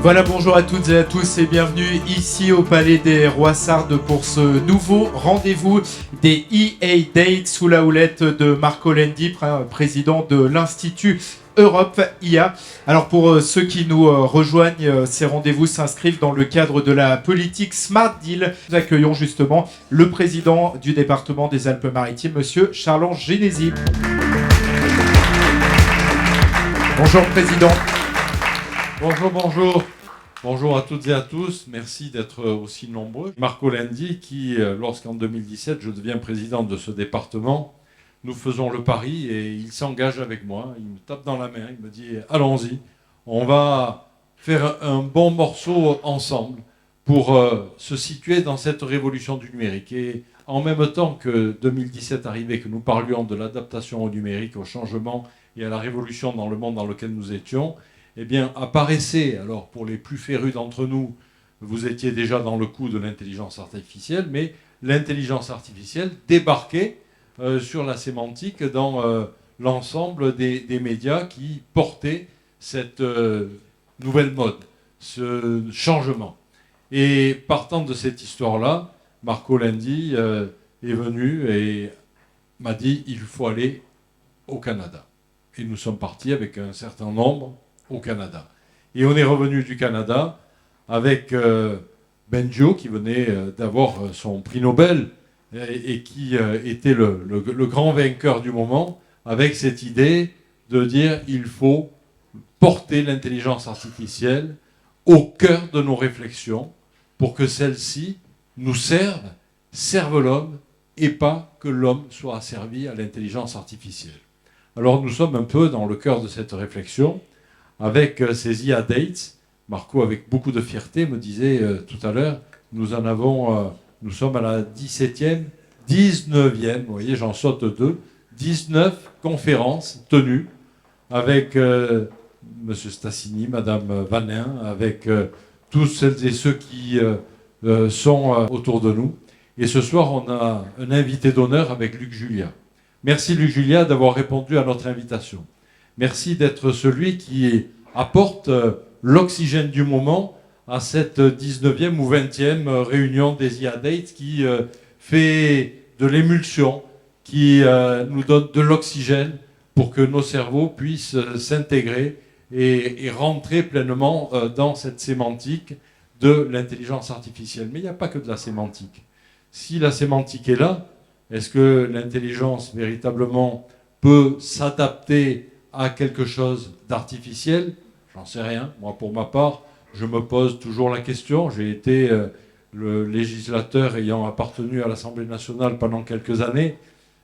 Voilà, bonjour à toutes et à tous et bienvenue ici au Palais des Rois Sardes pour ce nouveau rendez-vous des EA Dates sous la houlette de Marco Lendi, président de l'Institut Europe IA. Alors pour ceux qui nous rejoignent, ces rendez-vous s'inscrivent dans le cadre de la politique Smart Deal. Nous accueillons justement le président du département des Alpes-Maritimes, monsieur Charles-Ange Génési. Bonjour président. Bonjour, bonjour. Bonjour à toutes et à tous. Merci d'être aussi nombreux. Marco Lendi qui, lorsqu'en 2017, je deviens président de ce département, nous faisons le pari et il s'engage avec moi. Il me tape dans la main, il me dit « Allons-y, on va faire un bon morceau ensemble pour se situer dans cette révolution du numérique. » Et en même temps que 2017 arrivait, que nous parlions de l'adaptation au numérique, au changement et à la révolution dans le monde dans lequel nous étions, eh bien, apparaissait, alors pour les plus férus d'entre nous, vous étiez déjà dans le coup de l'intelligence artificielle, mais l'intelligence artificielle débarquait sur la sémantique dans l'ensemble des médias qui portaient cette nouvelle mode, ce changement. Et partant de cette histoire-là, Marco Lendi est venu et m'a dit « il faut aller au Canada ». Et nous sommes partis avec un certain nombre au Canada. Et on est revenu du Canada avec Benjo, qui venait d'avoir son prix Nobel et qui était le grand vainqueur du moment, avec cette idée de dire il faut porter l'intelligence artificielle au cœur de nos réflexions pour que celle-ci nous serve l'homme et pas que l'homme soit asservi à l'intelligence artificielle. Alors nous sommes un peu dans le cœur de cette réflexion avec ces IA Dates. Marco, avec beaucoup de fierté, me disait tout à l'heure, nous sommes à la 17e, 19e, vous voyez, j'en saute 2, 19 conférences tenues avec M. Stassini, Mme Vanin, avec tous celles et ceux qui sont autour de nous. Et ce soir, on a un invité d'honneur avec Luc Julia. Merci Luc Julia d'avoir répondu à notre invitation. Merci d'être celui qui apporte l'oxygène du moment à cette 19e ou 20e réunion des IA Dates qui fait de l'émulsion, qui nous donne de l'oxygène pour que nos cerveaux puissent s'intégrer et rentrer pleinement dans cette sémantique de l'intelligence artificielle. Mais il n'y a pas que de la sémantique. Si la sémantique est là, est-ce que l'intelligence véritablement peut s'adapter à quelque chose d'artificiel? J'en sais rien. Moi, pour ma part, je me pose toujours la question. J'ai été le législateur ayant appartenu à l'Assemblée nationale pendant quelques années,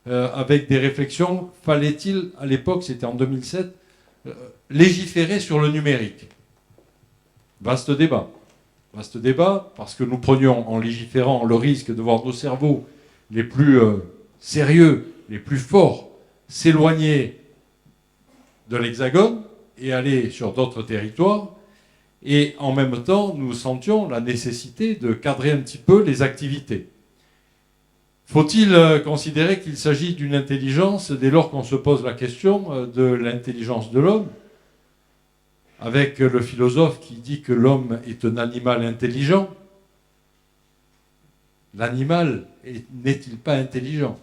avec des réflexions. Fallait-il, à l'époque, c'était en 2007, légiférer sur le numérique? Vaste débat. Vaste débat, parce que nous prenions, en légiférant, le risque de voir nos cerveaux les plus sérieux, les plus forts, s'éloigner de l'Hexagone et aller sur d'autres territoires. Et en même temps, nous sentions la nécessité de cadrer un petit peu les activités. Faut-il considérer qu'il s'agit d'une intelligence dès lors qu'on se pose la question de l'intelligence de l'homme, avec le philosophe qui dit que l'homme est un animal intelligent? L'animal n'est-il pas intelligent?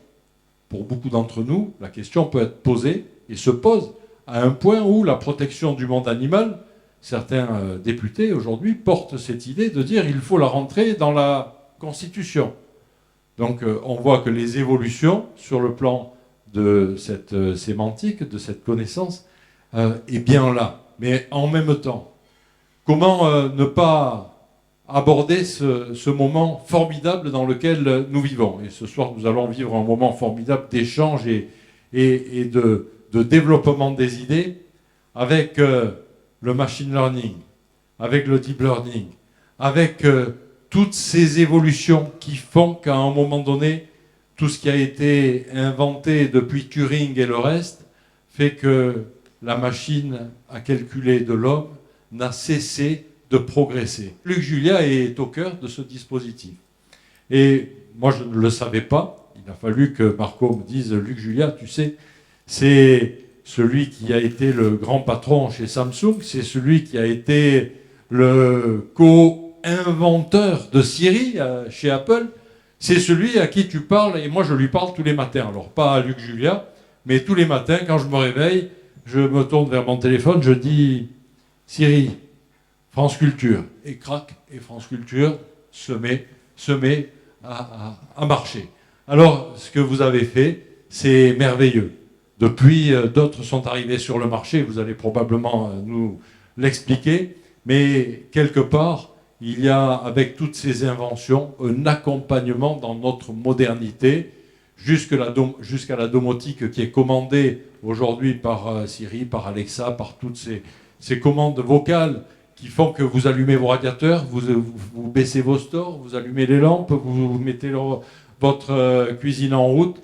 Pour beaucoup d'entre nous, la question peut être posée et se pose à un point où la protection du monde animal, certains députés aujourd'hui portent cette idée de dire qu'il faut la rentrer dans la Constitution. Donc on voit que les évolutions sur le plan de cette sémantique, de cette connaissance, est bien là. Mais en même temps, comment ne pas aborder ce moment formidable dans lequel nous vivons? Et ce soir, nous allons vivre un moment formidable d'échange et de développement des idées avec le machine learning, avec le deep learning, avec toutes ces évolutions qui font qu'à un moment donné, tout ce qui a été inventé depuis Turing et le reste fait que la machine à calculer de l'homme n'a cessé de progresser. Luc Julia est au cœur de ce dispositif. Et moi, je ne le savais pas. Il a fallu que Marco me dise « Luc Julia, tu sais, c'est celui qui a été le grand patron chez Samsung, c'est celui qui a été le co-inventeur de Siri chez Apple, c'est celui à qui tu parles, et moi je lui parle tous les matins. Alors pas à Luc Julia, mais tous les matins, quand je me réveille, je me tourne vers mon téléphone, je dis Siri, France Culture, et crac, et France Culture se met à marcher. Alors, ce que vous avez fait, c'est merveilleux. Depuis, d'autres sont arrivés sur le marché, vous allez probablement nous l'expliquer, mais quelque part, il y a, avec toutes ces inventions, un accompagnement dans notre modernité, jusqu'à la domotique qui est commandée aujourd'hui par Siri, par Alexa, par toutes ces commandes vocales qui font que vous allumez vos radiateurs, vous baissez vos stores, vous allumez les lampes, vous mettez votre cuisine en route.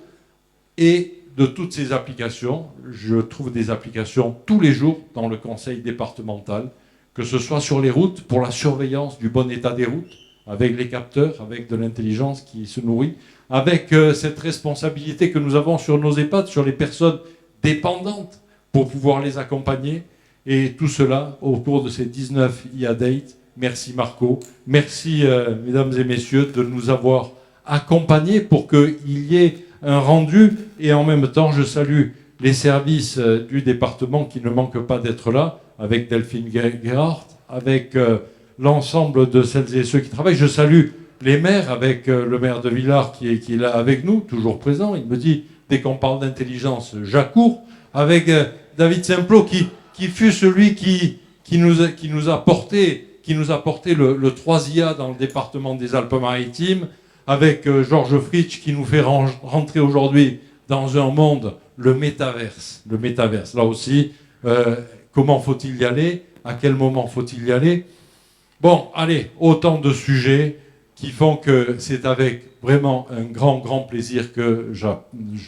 Et de toutes ces applications, je trouve des applications tous les jours dans le conseil départemental, que ce soit sur les routes, pour la surveillance du bon état des routes, avec les capteurs, avec de l'intelligence qui se nourrit, avec cette responsabilité que nous avons sur nos EHPAD, sur les personnes dépendantes, pour pouvoir les accompagner. Et tout cela au cours de ces 19 IA Dates. Merci Marco. Merci mesdames et messieurs de nous avoir accompagnés pour qu'il y ait un rendu. Et en même temps, je salue les services du département qui ne manquent pas d'être là, avec Delphine Gerhardt, avec l'ensemble de celles et ceux qui travaillent. Je salue les maires, avec le maire de Villars qui est là avec nous, toujours présent. Il me dit, dès qu'on parle d'intelligence, j'accours. Avec David Simplot qui fut celui qui nous a porté le 3 IA dans le département des Alpes-Maritimes, avec Georges Fritsch qui nous fait rentrer aujourd'hui dans un monde, le métaverse. Le métaverse, là aussi, comment faut-il y aller? À quel moment faut-il y aller? Bon, allez, autant de sujets qui font que c'est avec vraiment un grand plaisir que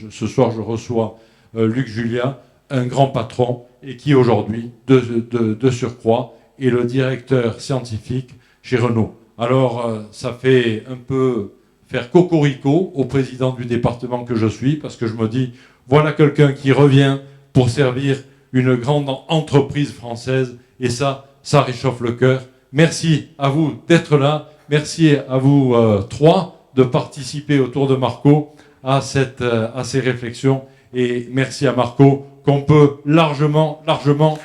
ce soir je reçois Luc Julia, un grand patron, et qui aujourd'hui, de surcroît, est le directeur scientifique chez Renault. Alors, ça fait un peu faire cocorico au président du département que je suis, parce que je me dis, voilà quelqu'un qui revient pour servir une grande entreprise française, et ça réchauffe le cœur. Merci à vous d'être là, merci à vous trois de participer autour de Marco à ces réflexions, et merci à Marco, qu'on peut largement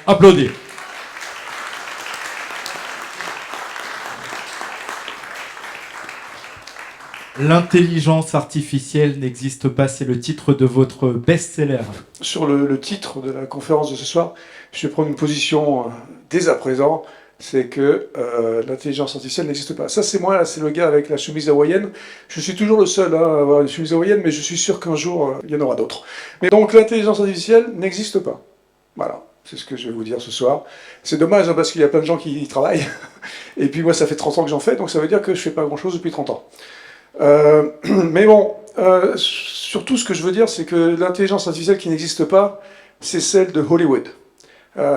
applaudir. L'intelligence artificielle n'existe pas, c'est le titre de votre best-seller. Sur le titre de la conférence de ce soir, je vais prendre une position dès à présent, c'est que l'intelligence artificielle n'existe pas. Ça, c'est moi, là, c'est le gars avec la chemise hawaïenne. Je suis toujours le seul à avoir une chemise hawaïenne, mais je suis sûr qu'un jour, il y en aura d'autres. Mais donc, l'intelligence artificielle n'existe pas. Voilà, c'est ce que je vais vous dire ce soir. C'est dommage, hein, parce qu'il y a plein de gens qui y travaillent. Et puis moi, ça fait 30 ans que j'en fais, donc ça veut dire que je fais pas grand-chose depuis 30 ans. Mais bon, surtout ce que je veux dire, c'est que l'intelligence artificielle qui n'existe pas, c'est celle de Hollywood.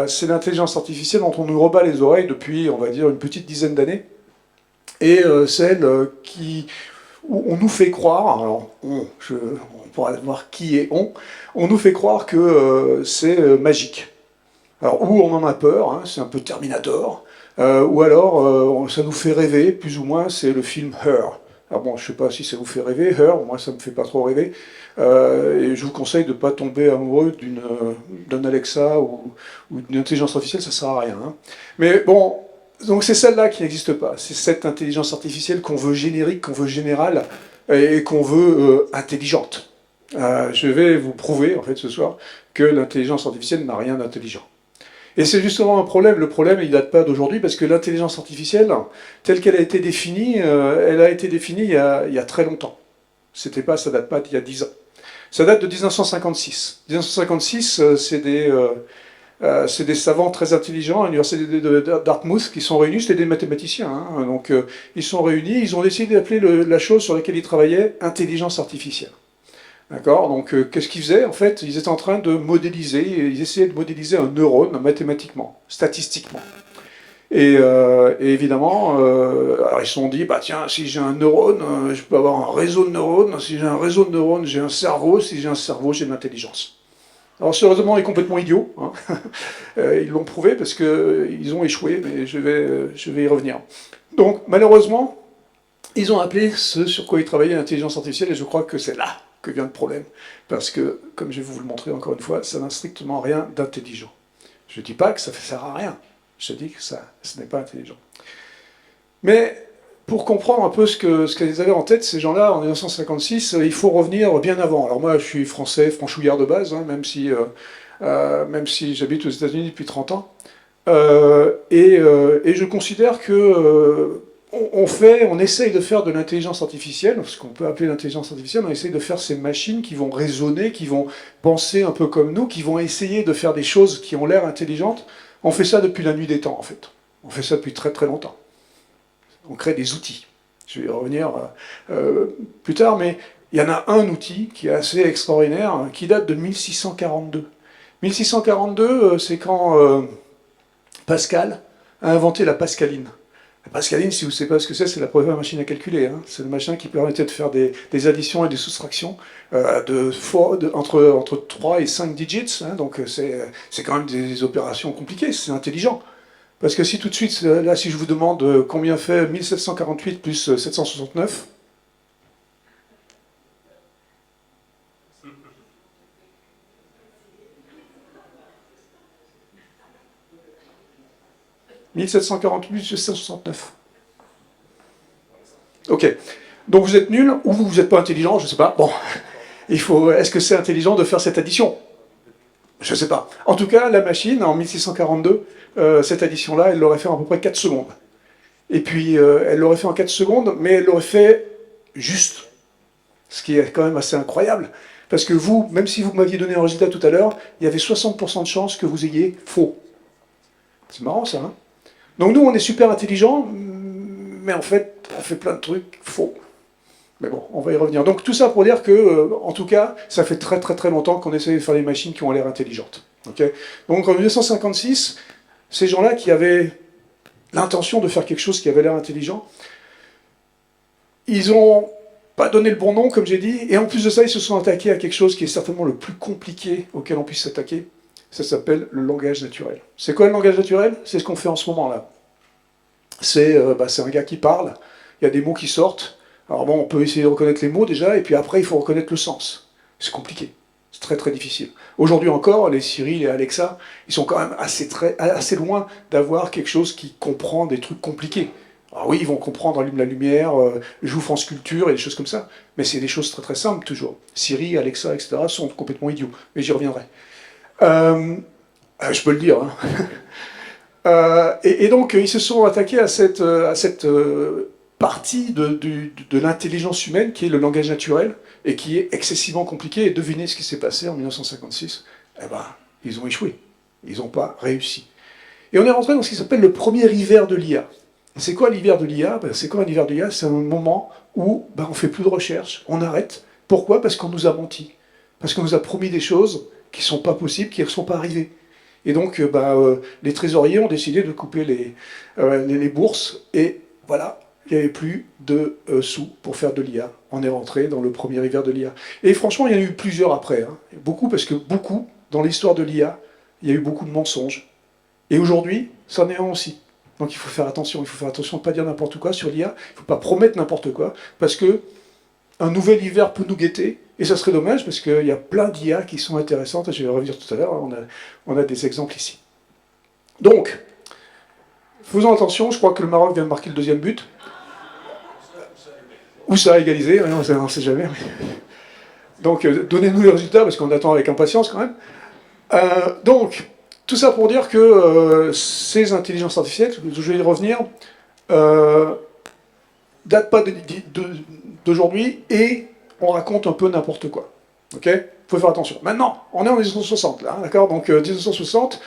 C'est l'intelligence artificielle dont on nous rebat les oreilles depuis, on va dire, une petite dizaine d'années. Et celle où on nous fait croire, alors on pourra voir qui est on nous fait croire que c'est magique. Alors, ou on en a peur, hein, c'est un peu Terminator, ou alors ça nous fait rêver, plus ou moins, c'est le film Her. Alors bon, je ne sais pas si ça vous fait rêver, Her, moi ça ne me fait pas trop rêver, et je vous conseille de ne pas tomber amoureux d'un Alexa ou d'une intelligence artificielle, ça ne sert à rien. Hein. Mais bon, donc c'est celle-là qui n'existe pas, c'est cette intelligence artificielle qu'on veut générique, qu'on veut générale, et qu'on veut intelligente. Je vais vous prouver, en fait, ce soir, que l'intelligence artificielle n'a rien d'intelligent. Et c'est justement un problème. Le problème, il ne date pas d'aujourd'hui, parce que l'intelligence artificielle, telle qu'elle a été définie, elle a été définie il y a très longtemps. Ça ne date pas d'il y a 10 ans. Ça date de 1956. 1956, c'est des savants très intelligents à l'université de Dartmouth qui sont réunis, c'était des mathématiciens. Hein, donc ils sont réunis, ils ont décidé d'appeler la chose sur laquelle ils travaillaient intelligence artificielle. D'accord. Donc, qu'est-ce qu'ils faisaient? En fait, ils étaient en train de modéliser, ils essayaient de modéliser un neurone mathématiquement, statistiquement. Et évidemment, alors ils se sont dit, bah tiens, si j'ai un neurone, je peux avoir un réseau de neurones. Si j'ai un réseau de neurones, j'ai un cerveau. Si j'ai un cerveau, j'ai de l'intelligence. Alors ce raisonnement est complètement idiot, hein. Ils l'ont prouvé parce qu'ils ont échoué, mais je vais y revenir. Donc malheureusement, ils ont appelé ce sur quoi ils travaillaient l'intelligence artificielle, et je crois que c'est là que vient le problème. Parce que, comme je vais vous le montrer encore une fois, ça n'a strictement rien d'intelligent. Je ne dis pas que ça ne sert à rien, je dis que ce n'est pas intelligent. Mais pour comprendre un peu ce qu'ils avaient en tête, ces gens-là, en 1956, il faut revenir bien avant. Alors moi, je suis français, franchouillard de base, hein, même si j'habite aux États-Unis depuis 30 ans. Et je considère que on essaye de faire de l'intelligence artificielle, ce qu'on peut appeler l'intelligence artificielle, on essaye de faire ces machines qui vont raisonner, qui vont penser un peu comme nous, qui vont essayer de faire des choses qui ont l'air intelligentes. On fait ça depuis la nuit des temps, en fait. On fait ça depuis très très longtemps. On crée des outils. Je vais y revenir plus tard, mais il y en a un outil qui est assez extraordinaire, qui date de 1642. 1642, c'est quand Pascal a inventé la pascaline. La pascaline, si vous ne savez pas ce que c'est la première machine à calculer, hein. C'est le machin qui permettait de faire des additions et des soustractions entre 3 et 5 digits, hein. Donc c'est quand même des opérations compliquées, c'est intelligent. Parce que si tout de suite, là, si je vous demande combien fait 1748 plus 769, « 1748 plus 769. » Ok. Donc vous êtes nul, ou vous n'êtes pas intelligent, je ne sais pas. Bon, est-ce que c'est intelligent de faire cette addition? Je ne sais pas. En tout cas, la machine, en 1642, cette addition-là, elle l'aurait fait en à peu près 4 secondes. Et puis, elle l'aurait fait en 4 secondes, mais elle l'aurait fait juste. Ce qui est quand même assez incroyable. Parce que vous, même si vous m'aviez donné un résultat tout à l'heure, il y avait 60% de chances que vous ayez faux. C'est marrant, ça, hein? Donc nous, on est super intelligents, mais en fait, on fait plein de trucs faux. Mais bon, on va y revenir. Donc tout ça pour dire que, en tout cas, ça fait très très très longtemps qu'on essaie de faire des machines qui ont l'air intelligentes. Okay. Donc en 1956, ces gens-là qui avaient l'intention de faire quelque chose qui avait l'air intelligent, ils n'ont pas donné le bon nom, comme j'ai dit, et en plus de ça, ils se sont attaqués à quelque chose qui est certainement le plus compliqué auquel on puisse s'attaquer. Ça s'appelle le langage naturel. C'est quoi le langage naturel? C'est ce qu'on fait en ce moment-là. C'est un gars qui parle, il y a des mots qui sortent. Alors bon, on peut essayer de reconnaître les mots déjà, et puis après, il faut reconnaître le sens. C'est compliqué. C'est très très difficile. Aujourd'hui encore, les Siri, les Alexa, ils sont quand même assez loin d'avoir quelque chose qui comprend des trucs compliqués. Alors oui, ils vont comprendre allume la lumière, joue France Culture et des choses comme ça, mais c'est des choses très très simples toujours. Siri, Alexa, etc. sont complètement idiots, mais j'y reviendrai. Je peux le dire. Hein. Et donc, ils se sont attaqués à cette partie de l'intelligence humaine qui est le langage naturel et qui est excessivement compliqué. Et devinez ce qui s'est passé en 1956. Eh ben, ils ont échoué. Ils n'ont pas réussi. Et on est rentré dans ce qui s'appelle le premier hiver de l'IA. C'est quoi l'hiver de l'IA? C'est quoi un hiver de l'IA? C'est un moment où on ne fait plus de recherche, on arrête. Pourquoi? Parce qu'on nous a menti. Parce qu'on nous a promis des choses qui ne sont pas possibles, qui ne sont pas arrivées. Et donc, les trésoriers ont décidé de couper les bourses, et voilà, il n'y avait plus de sous pour faire de l'IA. On est rentré dans le premier hiver de l'IA. Et franchement, il y en a eu plusieurs après. Hein. Beaucoup, parce que beaucoup, dans l'histoire de l'IA, il y a eu beaucoup de mensonges. Et aujourd'hui, c'en est un aussi. Donc il faut faire attention de ne pas dire n'importe quoi sur l'IA, il ne faut pas promettre n'importe quoi, parce que un nouvel hiver peut nous guetter, et ça serait dommage, parce qu'il y a plein d'IA qui sont intéressantes, et je vais revenir tout à l'heure, on a des exemples ici. Donc, faisons attention, je crois que le Maroc vient de marquer le deuxième but. Ou ça a égalisé, on ne sait jamais. Donc, donnez-nous les résultats, parce qu'on attend avec impatience quand même. Donc, tout ça pour dire que ces intelligences artificielles, je vais y revenir, datent pas d'aujourd'hui, et on raconte un peu n'importe quoi. Ok? Faut faire attention. Maintenant, on est en 1960, là, d'accord? Donc 1960,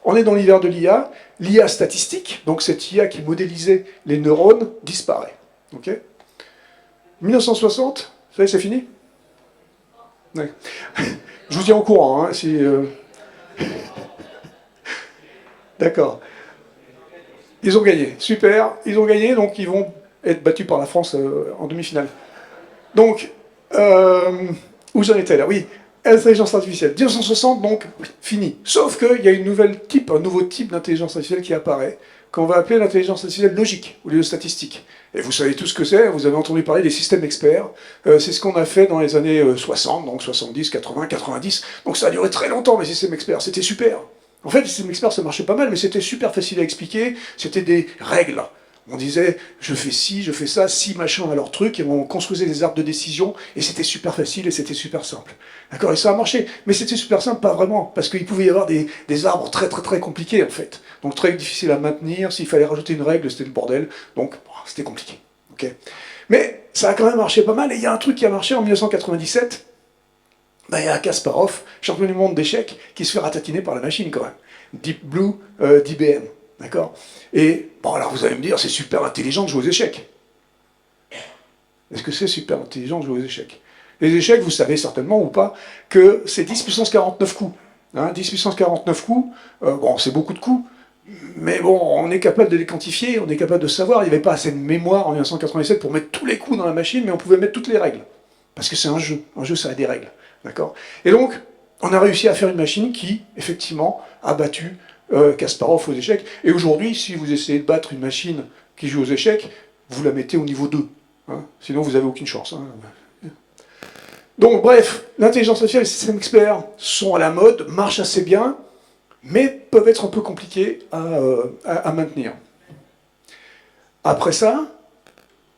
on est dans l'hiver de l'IA. L'IA statistique, donc cette IA qui modélisait les neurones, disparaît. Ok? 1960, ça y est, c'est fini? Ouais. Je vous tiens au courant, hein, si... D'accord. Ils ont gagné, super, ils ont gagné, donc ils vont être battus par la France en demi-finale. Donc, où j'en étais là? Oui, Intelligence artificielle. 1960, donc, fini. Sauf qu'il y a un nouveau type d'intelligence artificielle qui apparaît, qu'on va appeler l'intelligence artificielle logique, au lieu de statistique. Et vous savez tout ce que c'est, vous avez entendu parler des systèmes experts. C'est ce qu'on a fait dans les années 60, donc 70, 80, 90. Donc ça a duré très longtemps, les systèmes experts, c'était super. En fait, les systèmes experts, ça marchait pas mal, mais c'était super facile à expliquer, c'était des règles. On disait, je fais ci, je fais ça, si machin à leur truc, et on construisait des arbres de décision, et c'était super facile, et c'était super simple. D'accord, et ça a marché. Mais c'était super simple, pas vraiment, parce qu'il pouvait y avoir des arbres très très très compliqués, en fait. Donc très difficile à maintenir, s'il fallait rajouter une règle, c'était le bordel, donc c'était compliqué. Okay. Mais ça a quand même marché pas mal, et il y a un truc qui a marché en 1997, ben, il y a Kasparov, champion du monde d'échecs, qui se fait ratatiner par la machine, quand même. Deep Blue d'IBM. D'accord? Et, bon, alors vous allez me dire, c'est super intelligent de jouer aux échecs. Est-ce que c'est super intelligent de jouer aux échecs? Les échecs, vous savez certainement ou pas, que c'est 10 puissance 49 coups. Hein, 10 puissance 49 coups, bon, c'est beaucoup de coups, mais bon, on est capable de les quantifier, on est capable de savoir. Il n'y avait pas assez de mémoire en 1997 pour mettre tous les coups dans la machine, mais on pouvait mettre toutes les règles. Parce que c'est un jeu. Un jeu, ça a des règles. D'accord? Et donc, on a réussi à faire une machine qui, effectivement, a battu Kasparov aux échecs. Et aujourd'hui, si vous essayez de battre une machine qui joue aux échecs, vous la mettez au niveau 2. Hein, sinon, vous n'avez aucune chance. Hein. Donc, bref, l'intelligence artificielle et les systèmes experts sont à la mode, marchent assez bien, mais peuvent être un peu compliqués à maintenir. Après ça,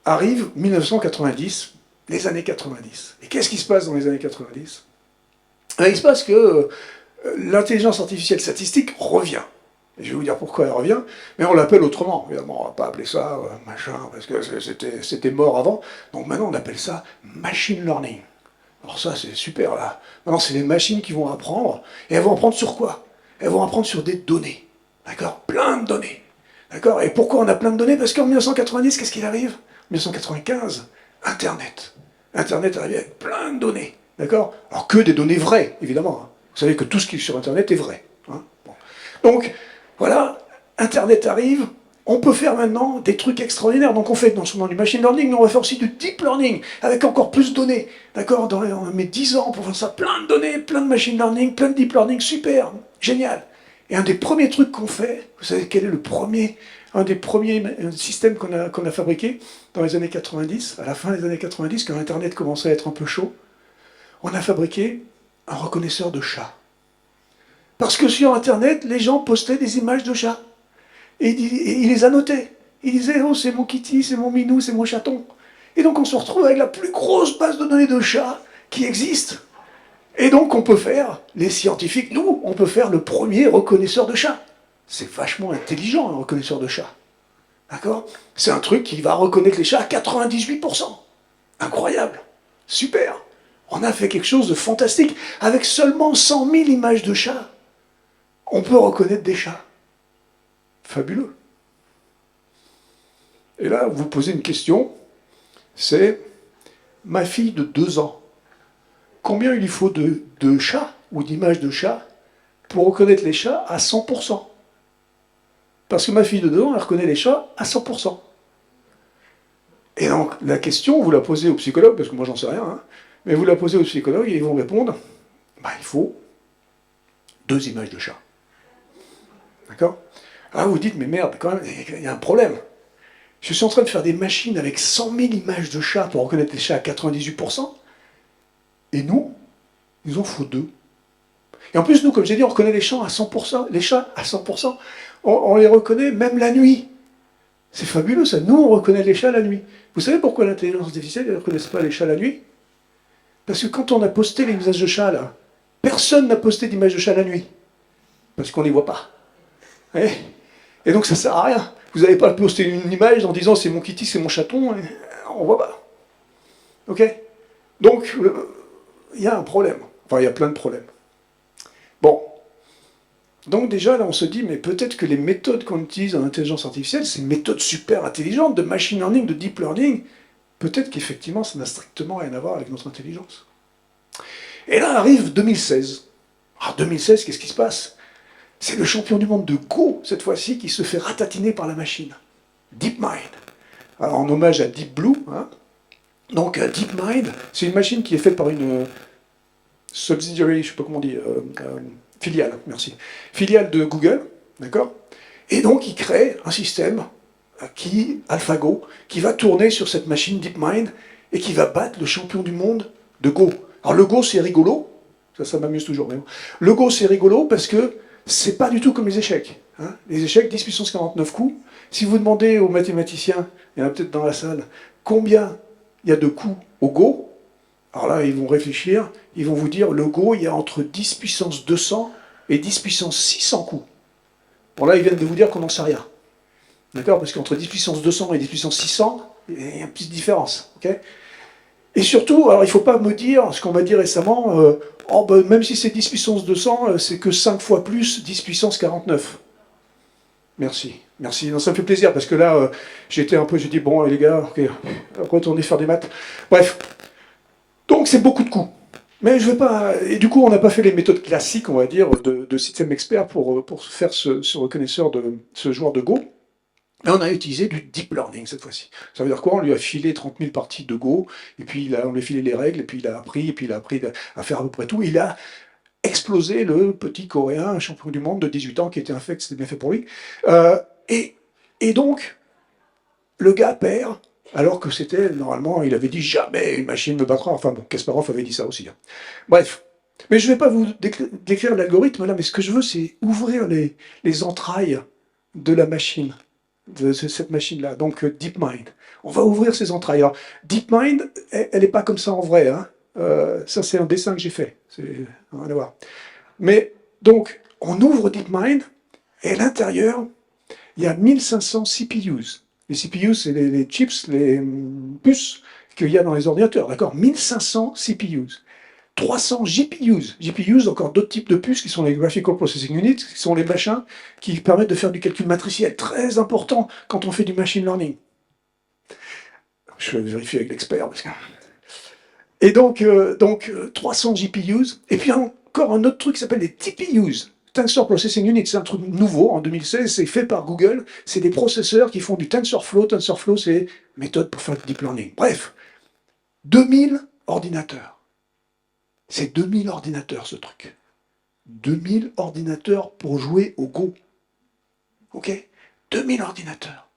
arrive 1990, les années 90. Et qu'est-ce qui se passe dans les années 90 ? Il se passe que l'intelligence artificielle statistique revient. Et je vais vous dire pourquoi elle revient, mais on l'appelle autrement. Évidemment, on ne va pas appeler ça machin, parce que c'était mort avant. Donc maintenant, on appelle ça machine learning. Alors ça, c'est super, là. Maintenant, c'est les machines qui vont apprendre. Et elles vont apprendre sur quoi? Elles vont apprendre sur des données. D'accord? Plein de données. D'accord? Et pourquoi on a plein de données? Parce qu'en 1990, qu'est-ce qu'il arrive? 1995, Internet. Internet arrive avec plein de données. D'accord? Alors que des données vraies, évidemment. Hein. Vous savez que tout ce qui est sur Internet est vrai. Hein, bon. Donc, voilà, Internet arrive, on peut faire maintenant des trucs extraordinaires. Donc on fait non seulement du machine learning, mais on va faire aussi du deep learning, avec encore plus de données. D'accord? On met 10 ans pour faire ça, plein de données, plein de machine learning, plein de deep learning, super, génial. Et un des premiers trucs qu'on fait, vous savez quel est un des premiers systèmes qu'on a fabriqué dans les années 90, à la fin des années 90, quand Internet commençait à être un peu chaud, on a fabriqué un reconnaisseur de chats. Parce que sur Internet, les gens postaient des images de chats. Et il les annotait. Il disait, oh, c'est mon kitty, c'est mon minou, c'est mon chaton. Et donc on se retrouve avec la plus grosse base de données de chats qui existe. Et donc on peut faire, les scientifiques, nous, on peut faire le premier reconnaisseur de chats. C'est vachement intelligent, un reconnaisseur de chats. D'accord? C'est un truc qui va reconnaître les chats à 98%. Incroyable. Super. On a fait quelque chose de fantastique. Avec seulement 100 000 images de chats, on peut reconnaître des chats. Fabuleux. Et là, vous posez une question, c'est ma fille de 2 ans. Combien il lui faut de chats ou d'images de chats pour reconnaître les chats à 100%? Parce que ma fille de 2 ans, elle reconnaît les chats à 100%. Et donc, la question, vous la posez aux psychologues, parce que moi j'en sais rien, hein, mais vous la posez aux psychologues et ils vont répondre, bah, il faut 2 images de chats. D'accord? Alors vous dites, mais merde, quand même, il y a un problème. Je suis en train de faire des machines avec 100 000 images de chats pour reconnaître les chats à 98%, et nous, il nous en faut 2. Et en plus, nous, comme j'ai dit, on reconnaît les chats à 100%, on les reconnaît même la nuit. C'est fabuleux ça, nous on reconnaît les chats la nuit. Vous savez pourquoi l'intelligence artificielle ne reconnaît pas les chats la nuit? Parce que quand on a posté les images de chats là, personne n'a posté d'images de chats la nuit. Parce qu'on ne les voit pas. Et donc ça ne sert à rien. Vous n'allez pas poster une image en disant c'est mon kitty, c'est mon chaton, on ne voit pas. Ok? Donc, il y a un problème. Enfin, il y a plein de problèmes. Bon. Donc déjà, là, on se dit, mais peut-être que les méthodes qu'on utilise en intelligence artificielle, c'est une méthode super intelligente de machine learning, de deep learning. Peut-être qu'effectivement, ça n'a strictement rien à voir avec notre intelligence. Et là arrive 2016. Alors 2016, qu'est-ce qui se passe? C'est le champion du monde de Go, cette fois-ci, qui se fait ratatiner par la machine. DeepMind. Alors en hommage à Deep Blue, hein. Donc DeepMind, c'est une machine qui est faite par une subsidiary, je sais pas comment on dit, filiale, merci, filiale de Google, d'accord? Et donc il crée un système AlphaGo, qui va tourner sur cette machine DeepMind et qui va battre le champion du monde de Go. Alors le Go c'est rigolo, ça m'amuse toujours, mais le Go c'est rigolo parce que c'est pas du tout comme les échecs. Hein. Les échecs, 10 puissance 49 coups. Si vous demandez aux mathématiciens, il y en a peut-être dans la salle, combien il y a de coups au Go, alors là, ils vont réfléchir, ils vont vous dire, le Go, il y a entre 10 puissance 200 et 10 puissance 600 coups. Bon là, ils viennent de vous dire qu'on n'en sait rien. D'accord? Parce qu'entre 10 puissance 200 et 10 puissance 600, il y a une petite différence. Okay, et surtout, alors il ne faut pas me dire, ce qu'on m'a dit récemment, oh, ben, même si c'est 10 puissance 200, c'est que 5 fois plus 10 puissance 49. Merci. Merci. Non, ça me fait plaisir, parce que là, j'ai dit, bon, les gars, okay, retournez faire des maths. Bref. Donc, c'est beaucoup de coups. Mais je vais pas. Et du coup, on n'a pas fait les méthodes classiques, on va dire, de système expert pour faire ce reconnaisseur ce joueur de Go. Et on a utilisé du deep learning cette fois-ci. Ça veut dire quoi? On lui a filé 30 000 parties de Go, et puis on lui a filé les règles, et puis il a appris à faire à peu près tout. Il a explosé le petit Coréen, champion du monde de 18 ans, qui était un fait que c'était bien fait pour lui. Et donc, le gars perd, alors que c'était, normalement, il avait dit jamais une machine me battra. Enfin bon, Kasparov avait dit ça aussi. Hein. Bref. Mais je ne vais pas vous décrire l'algorithme là, mais ce que je veux, c'est ouvrir les entrailles de la machine, de cette machine-là, donc DeepMind. On va ouvrir ses entrailles. Alors, DeepMind, elle n'est pas comme ça en vrai. Hein. Ça, c'est un dessin que j'ai fait. C'est rien à voir. Mais, donc, on ouvre DeepMind, et à l'intérieur, il y a 1500 CPUs. Les CPUs, c'est les chips, les puces qu'il y a dans les ordinateurs, d'accord? 1500 CPUs. 300 GPUs. GPUs, encore d'autres types de puces qui sont les Graphical Processing Units, qui sont les machins qui permettent de faire du calcul matriciel, très important quand on fait du machine learning. Je vais vérifier avec l'expert. Et donc 300 GPUs, et puis encore un autre truc qui s'appelle les TPUs, Tensor Processing Unit, c'est un truc nouveau, en 2016, c'est fait par Google, c'est des processeurs qui font du TensorFlow. TensorFlow, c'est méthode pour faire du deep learning. Bref, 2000 ordinateurs. C'est 2000 ordinateurs, ce truc. 2000 ordinateurs pour jouer au Go. Ok? 2000 ordinateurs.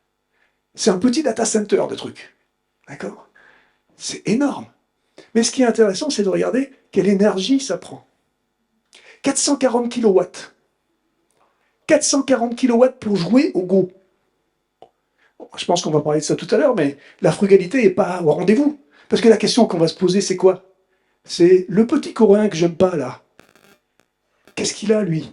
C'est un petit data center de trucs. D'accord? C'est énorme. Mais ce qui est intéressant, c'est de regarder quelle énergie ça prend. 440 kilowatts. 440 kilowatts pour jouer au Go. Bon, je pense qu'on va parler de ça tout à l'heure, mais la frugalité n'est pas au rendez-vous. Parce que la question qu'on va se poser, c'est quoi? C'est le petit Coréen que j'aime pas, là. Qu'est-ce qu'il a, lui?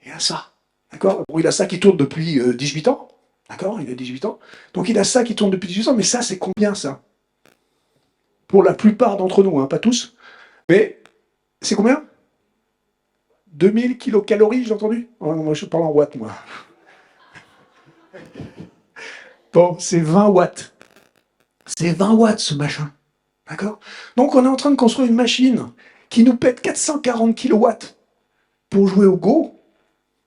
Il a ça. D'accord? Bon, il a ça qui tourne depuis 18 ans. D'accord? Il a 18 ans. Donc il a ça qui tourne depuis 18 ans, mais ça, c'est combien, ça? Pour la plupart d'entre nous, hein, pas tous. Mais c'est combien? 2000 kilocalories, j'ai entendu? Oh, moi, je parle en watts, moi. Bon, c'est 20 watts. C'est 20 watts, ce machin. D'accord? Donc, on est en train de construire une machine qui nous pète 440 kilowatts pour jouer au Go,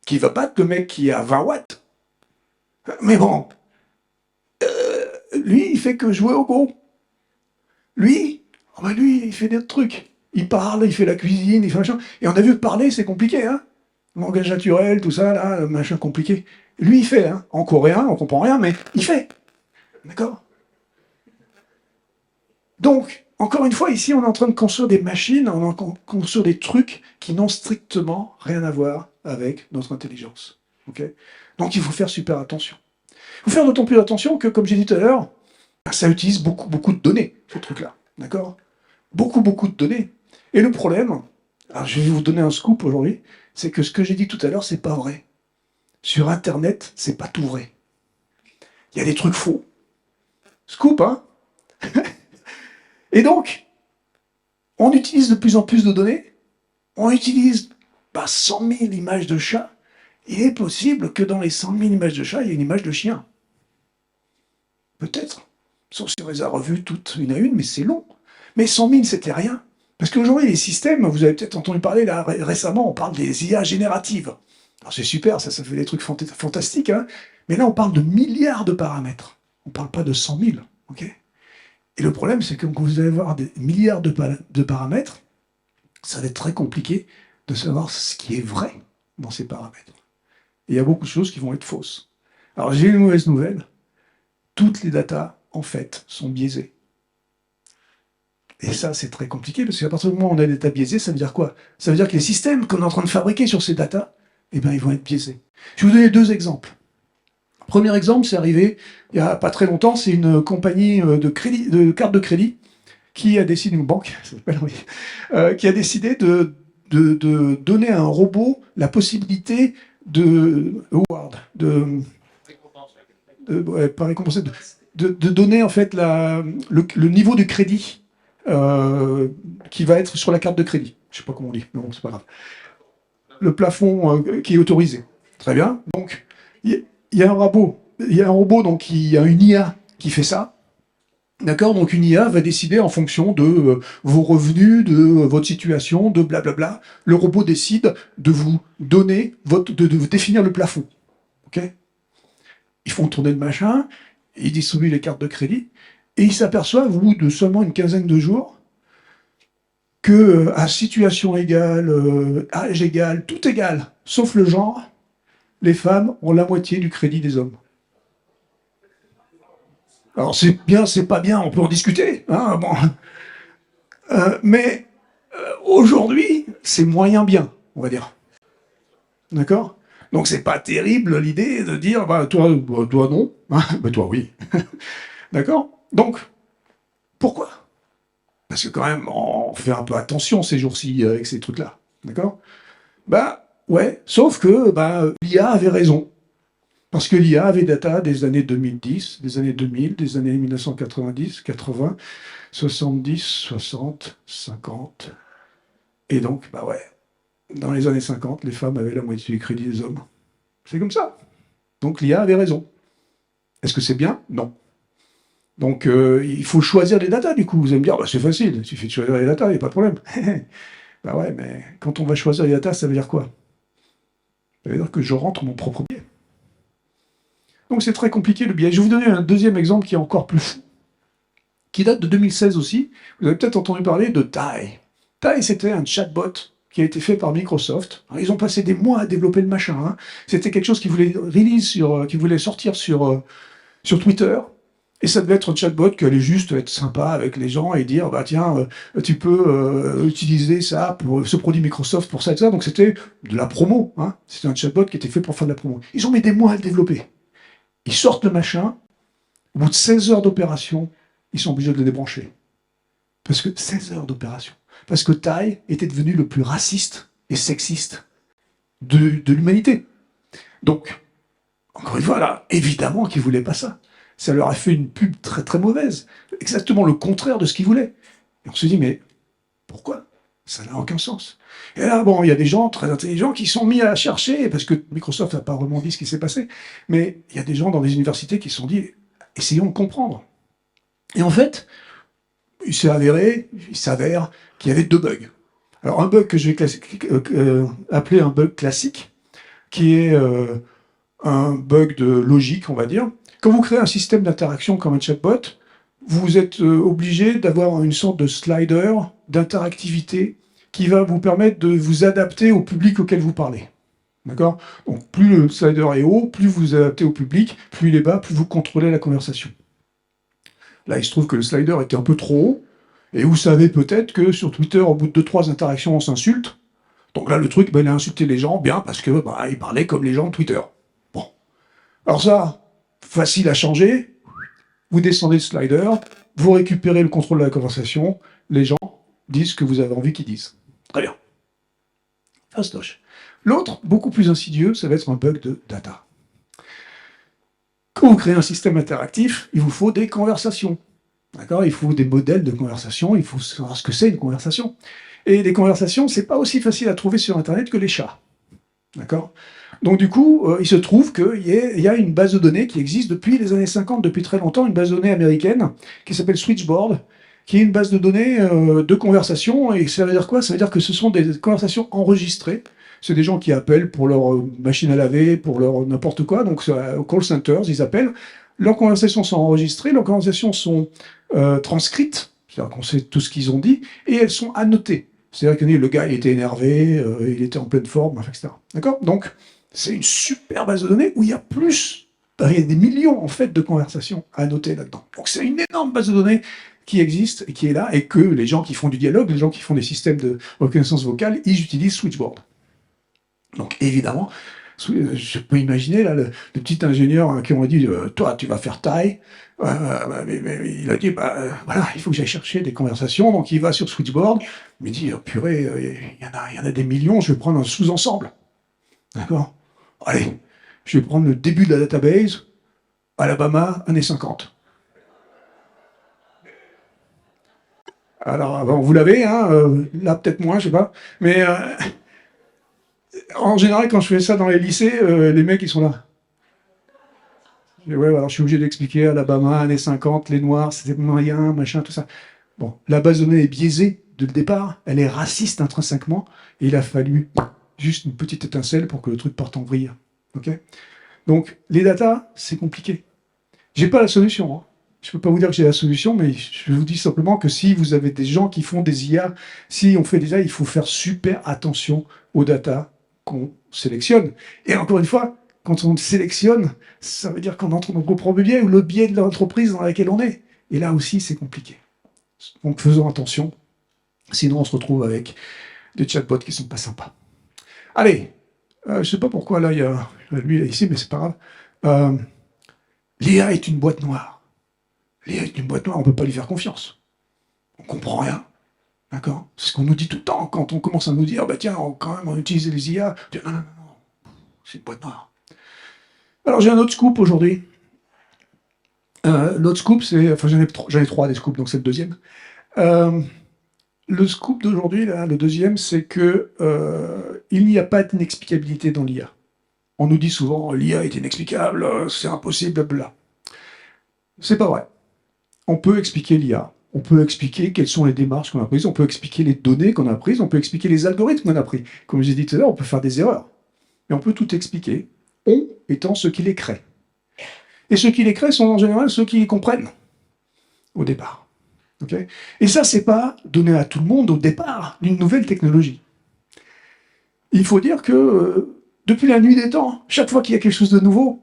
qui va battre le mec qui est à 20 watts. Mais bon, lui, il fait que jouer au Go. Lui, il fait des trucs. Il parle, il fait la cuisine, il fait machin. Et on a vu que parler, c'est compliqué, hein? Langage naturel, tout ça, là, machin compliqué. Lui, il fait, hein? En coréen, on comprend rien, mais il fait. D'accord? Donc, encore une fois, ici, on est en train de construire des machines, on est en train de construire des trucs qui n'ont strictement rien à voir avec notre intelligence. Okay, donc, il faut faire super attention. Il faut faire d'autant plus attention que, comme j'ai dit tout à l'heure, ça utilise beaucoup, beaucoup de données, ce truc-là. D'accord? Beaucoup, beaucoup de données. Et le problème, alors je vais vous donner un scoop aujourd'hui, c'est que ce que j'ai dit tout à l'heure, c'est pas vrai. Sur Internet, c'est pas tout vrai. Il y a des trucs faux. Scoop, hein? Et donc, on utilise de plus en plus de données, on utilise 100 000 images de chats, il est possible que dans les 100 000 images de chats, il y ait une image de chien. Peut-être. Sauf si on les a revues toutes une à une, mais c'est long. Mais 100 000, c'était rien. Parce qu'aujourd'hui, les systèmes, vous avez peut-être entendu parler là récemment, on parle des IA génératives. Alors c'est super, ça fait des trucs fantastiques, hein, mais là, on parle de milliards de paramètres. On ne parle pas de 100 000, ok? Et le problème, c'est que quand vous allez avoir des milliards de paramètres, ça va être très compliqué de savoir ce qui est vrai dans ces paramètres. Et il y a beaucoup de choses qui vont être fausses. Alors j'ai une mauvaise nouvelle. Toutes les datas, en fait, sont biaisées. Et ça, c'est très compliqué, parce qu'à partir du moment où on a des datas biaisées, ça veut dire quoi? Ça veut dire que les systèmes qu'on est en train de fabriquer sur ces datas, eh ben, ils vont être biaisés. Je vais vous donner deux exemples. Premier exemple, c'est arrivé il n'y a pas très longtemps, c'est une compagnie de cartes de crédit qui a décidé, une banque, ça s'appelle, oui, qui a décidé de donner à un robot la possibilité pas récompenser, de donner en fait le niveau du crédit qui va être sur la carte de crédit. Je ne sais pas comment on dit, mais bon, c'est pas grave. Le plafond qui est autorisé. Très bien. Donc, il y a un robot, donc qui a une IA qui fait ça. D'accord? Donc une IA va décider en fonction de vos revenus, de votre situation, de blablabla. Le robot décide de vous donner, de vous définir le plafond. Ok? Ils font tourner le machin, ils distribuent les cartes de crédit, et ils s'aperçoivent, au bout de seulement une quinzaine de jours, que à situation égale, âge égal, tout égal, sauf le genre, les femmes ont la moitié du crédit des hommes. Alors c'est bien, c'est pas bien, on peut en discuter, hein, bon. Mais aujourd'hui, c'est moyen bien, on va dire. D'accord? Donc c'est pas terrible l'idée de dire, bah toi non, hein, bah toi oui. D'accord? Donc, pourquoi? Parce que quand même, on fait un peu attention ces jours-ci avec ces trucs-là. D'accord? Bah ouais, sauf que l'IA avait raison. Parce que l'IA avait data des années 2010, des années 2000, des années 1990, 80, 70, 60, 50. Et donc, bah ouais, dans les années 50, les femmes avaient la moitié du crédit des hommes. C'est comme ça. Donc l'IA avait raison. Est-ce que c'est bien? Non. Donc il faut choisir les datas, du coup. Vous allez me dire, bah, c'est facile, il suffit de choisir les datas, il n'y a pas de problème. Bah ouais, mais quand on va choisir les datas, ça veut dire quoi? Ça veut dire que je rentre mon propre biais. Donc c'est très compliqué le biais. Je vais vous donner un deuxième exemple qui est encore plus fou, qui date de 2016 aussi. Vous avez peut-être entendu parler de TAI. TAI, c'était un chatbot qui a été fait par Microsoft. Alors, ils ont passé des mois à développer le machin. Hein. C'était quelque chose qui voulait sortir sur Twitter. Et ça devait être un chatbot qui allait juste être sympa avec les gens et dire, bah tiens, tu peux utiliser ça pour ce produit Microsoft pour ça et ça. Donc c'était de la promo. Hein. C'était un chatbot qui était fait pour faire de la promo. Ils ont mis des mois à le développer. Ils sortent le machin, au bout de 16 heures d'opération, ils sont obligés de le débrancher. Parce que 16 heures d'opération. Parce que Tai était devenu le plus raciste et sexiste de l'humanité. Donc, encore une fois, là, évidemment qu'ils ne voulaient pas ça. Ça leur a fait une pub très très mauvaise. Exactement le contraire de ce qu'ils voulaient. Et on se dit, mais pourquoi? Ça n'a aucun sens. Et là, bon, il y a des gens très intelligents qui sont mis à chercher, parce que Microsoft n'a pas vraiment dit ce qui s'est passé, mais il y a des gens dans les universités qui se sont dit, essayons de comprendre. Et en fait, il s'avère qu'il y avait deux bugs. Alors un bug que je vais appeler un bug classique, qui est un bug de logique, on va dire. Quand vous créez un système d'interaction comme un chatbot, vous êtes obligé d'avoir une sorte de slider d'interactivité qui va vous permettre de vous adapter au public auquel vous parlez. D'accord? Donc plus le slider est haut, plus vous vous adaptez au public, plus il est bas, plus vous contrôlez la conversation. Là, il se trouve que le slider était un peu trop haut, et vous savez peut-être que sur Twitter, au bout de 2-3 interactions, on s'insulte. Donc là, le truc, il a insulté les gens, bien, parce que il parlait comme les gens de Twitter. Bon. Alors ça, facile à changer. Vous descendez le slider, vous récupérez le contrôle de la conversation, les gens disent ce que vous avez envie qu'ils disent. Très bien. Fastoche. L'autre, beaucoup plus insidieux, ça va être un bug de data. Quand vous créez un système interactif, il vous faut des conversations. D'accord? Il faut des modèles de conversation, il faut savoir ce que c'est une conversation. Et les conversations, c'est pas aussi facile à trouver sur Internet que les chats. D'accord? Donc du coup, il se trouve qu'il y a une base de données qui existe depuis les années 50, depuis très longtemps, une base de données américaine qui s'appelle Switchboard, qui est une base de données de conversation. Et ça veut dire quoi? Ça veut dire que ce sont des conversations enregistrées. C'est des gens qui appellent pour leur machine à laver, pour leur n'importe quoi. Donc call centers, ils appellent. Leurs conversations sont enregistrées, leurs conversations sont transcrites, c'est-à-dire qu'on sait tout ce qu'ils ont dit, et elles sont annotées. C'est-à-dire que le gars, il était énervé, il était en pleine forme, etc. D'accord? Donc, c'est une super base de données où il y a des millions, en fait, de conversations à annoter là-dedans. Donc, c'est une énorme base de données qui existe et qui est là, et que les gens qui font du dialogue, les gens qui font des systèmes de reconnaissance vocale, ils utilisent Switchboard. Donc, évidemment, je peux imaginer là, le petit ingénieur qui m'a dit toi, tu vas faire taille. Mais il a dit voilà, il faut que j'aille chercher des conversations. Donc, il va sur Switchboard. Il me dit purée, il y en a des millions, je vais prendre un sous-ensemble. D'accord? Allez, je vais prendre le début de la database, Alabama, années 50. Alors, bon, vous l'avez, hein, là peut-être moins, je sais pas. Mais en général, quand je fais ça dans les lycées, les mecs, ils sont là. Ouais, alors je suis obligé d'expliquer Alabama, années 50, les Noirs, c'était moyen, machin, tout ça. Bon, la base de données est biaisée dès le départ, elle est raciste intrinsèquement, et il a fallu juste une petite étincelle pour que le truc parte en vrille. Ok? Donc, les datas, c'est compliqué. J'ai pas la solution, hein. Je peux pas vous dire que j'ai la solution, mais je vous dis simplement que si vous avez des gens qui font des IA, si on fait des IA, il faut faire super attention aux datas qu'on sélectionne. Et encore une fois, quand on sélectionne, ça veut dire qu'on entre dans notre propre biais ou le biais de l'entreprise dans laquelle on est. Et là aussi, c'est compliqué. Donc faisons attention, sinon on se retrouve avec des chatbots qui sont pas sympas. Allez, je sais pas pourquoi là, il y a lui là, ici, mais c'est pas grave. L'IA est une boîte noire. L'IA est une boîte noire, on ne peut pas lui faire confiance. On comprend rien. D'accord? C'est ce qu'on nous dit tout le temps quand on commence à nous dire tiens, quand même, on utilise les IA. Non, non, non, c'est une boîte noire. Alors j'ai un autre scoop aujourd'hui. L'autre scoop, c'est. Enfin, j'en ai trois des scoops, donc c'est le deuxième. Le scoop d'aujourd'hui, là, le deuxième, c'est que il n'y a pas d'inexplicabilité dans l'IA. On nous dit souvent l'IA est inexplicable, c'est impossible, blablabla. C'est pas vrai. On peut expliquer l'IA, on peut expliquer quelles sont les démarches qu'on a prises, on peut expliquer les données qu'on a prises, on peut expliquer les algorithmes qu'on a pris. Comme j'ai dit tout à l'heure, on peut faire des erreurs. Mais on peut tout expliquer, on étant ceux qui les créent. Et ceux qui les créent sont en général ceux qui les comprennent au départ. Okay? Et ça, c'est pas donné à tout le monde au départ d'une nouvelle technologie. Il faut dire que depuis la nuit des temps, chaque fois qu'il y a quelque chose de nouveau,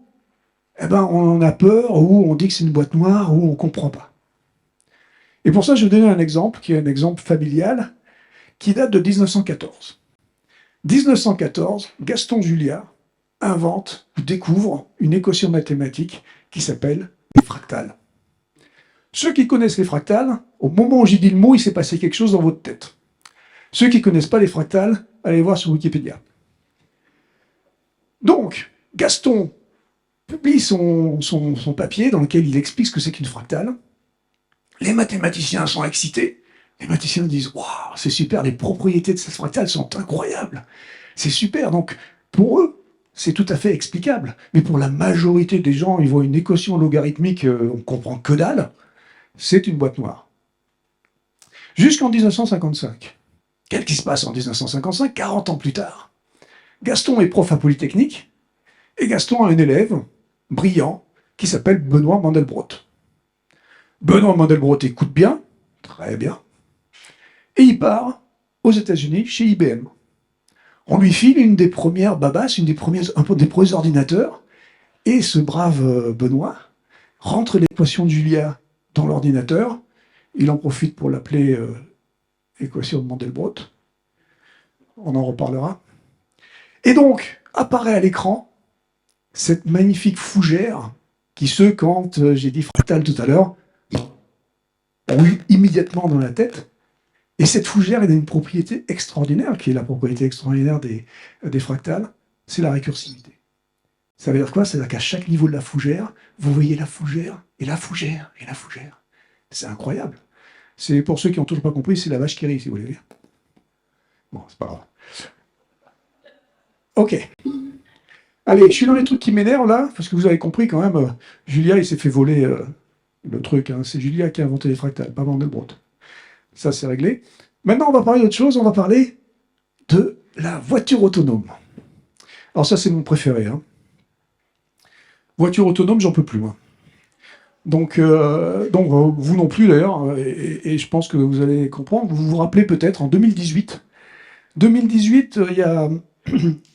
on a peur, ou on dit que c'est une boîte noire, ou on ne comprend pas. Et pour ça, je vais vous donner un exemple, qui est un exemple familial, qui date de 1914. 1914, Gaston Julia invente ou découvre une équation mathématique qui s'appelle les fractales. Ceux qui connaissent les fractales, au moment où j'ai dit le mot, il s'est passé quelque chose dans votre tête. Ceux qui ne connaissent pas les fractales, allez voir sur Wikipédia. Donc, Gaston publie son papier dans lequel il explique ce que c'est qu'une fractale. Les mathématiciens sont excités. Les mathématiciens disent « Waouh, c'est super, les propriétés de cette fractale sont incroyables. C'est super. » Donc, pour eux, c'est tout à fait explicable. Mais pour la majorité des gens, ils voient une équation logarithmique, on ne comprend que dalle. C'est une boîte noire. Jusqu'en 1955. Qu'est-ce qui se passe en 1955, 40 ans plus tard? Gaston est prof à Polytechnique, et Gaston a un élève brillant qui s'appelle Benoît Mandelbrot. Benoît Mandelbrot écoute bien, très bien, et il part aux États-Unis chez IBM. On lui file une des premières babasses, un des premiers ordinateurs, et ce brave Benoît rentre l'équation de Julia dans l'ordinateur. Il en profite pour l'appeler équation de Mandelbrot. On en reparlera. Et donc, apparaît à l'écran cette magnifique fougère qui, quand j'ai dit fractal tout à l'heure, ont eu immédiatement dans la tête. Et cette fougère, elle a une propriété extraordinaire, qui est la propriété extraordinaire des fractales, c'est la récursivité. Ça veut dire quoi? Ça veut dire qu'à chaque niveau de la fougère, vous voyez la fougère, et la fougère, et la fougère. C'est incroyable. C'est, pour ceux qui n'ont toujours pas compris, c'est la vache qui rit, si vous voulez. Bon, c'est pas grave. Ok. Allez, je suis dans les trucs qui m'énervent, là, parce que vous avez compris quand même, Julia, il s'est fait voler le truc. Hein. C'est Julia qui a inventé les fractales, pas Mandelbrot. Ça, c'est réglé. Maintenant, on va parler d'autre chose. On va parler de la voiture autonome. Alors ça, c'est mon préféré. Hein. Voiture autonome, j'en peux plus, moi. Donc vous non plus d'ailleurs, et je pense que vous allez comprendre. Vous vous rappelez peut-être en 2018. 2018, il y a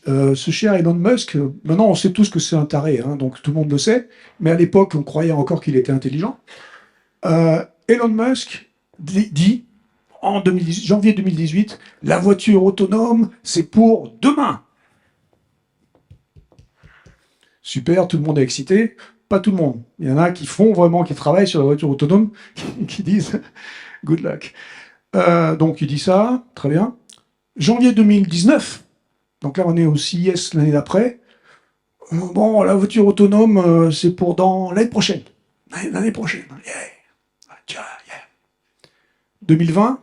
ce cher Elon Musk. Maintenant, on sait tous que c'est un taré, hein, donc tout le monde le sait. Mais à l'époque, on croyait encore qu'il était intelligent. Elon Musk dit en 2018, janvier 2018, la voiture autonome, c'est pour demain. Super, tout le monde est excité. Pas tout le monde. Il y en a qui font vraiment, qui travaillent sur la voiture autonome, qui disent good luck. Donc il dit ça, très bien. Janvier 2019, donc là on est au CES l'année d'après. Bon, la voiture autonome, c'est pour dans l'année prochaine. L'année prochaine. Yeah. 2020,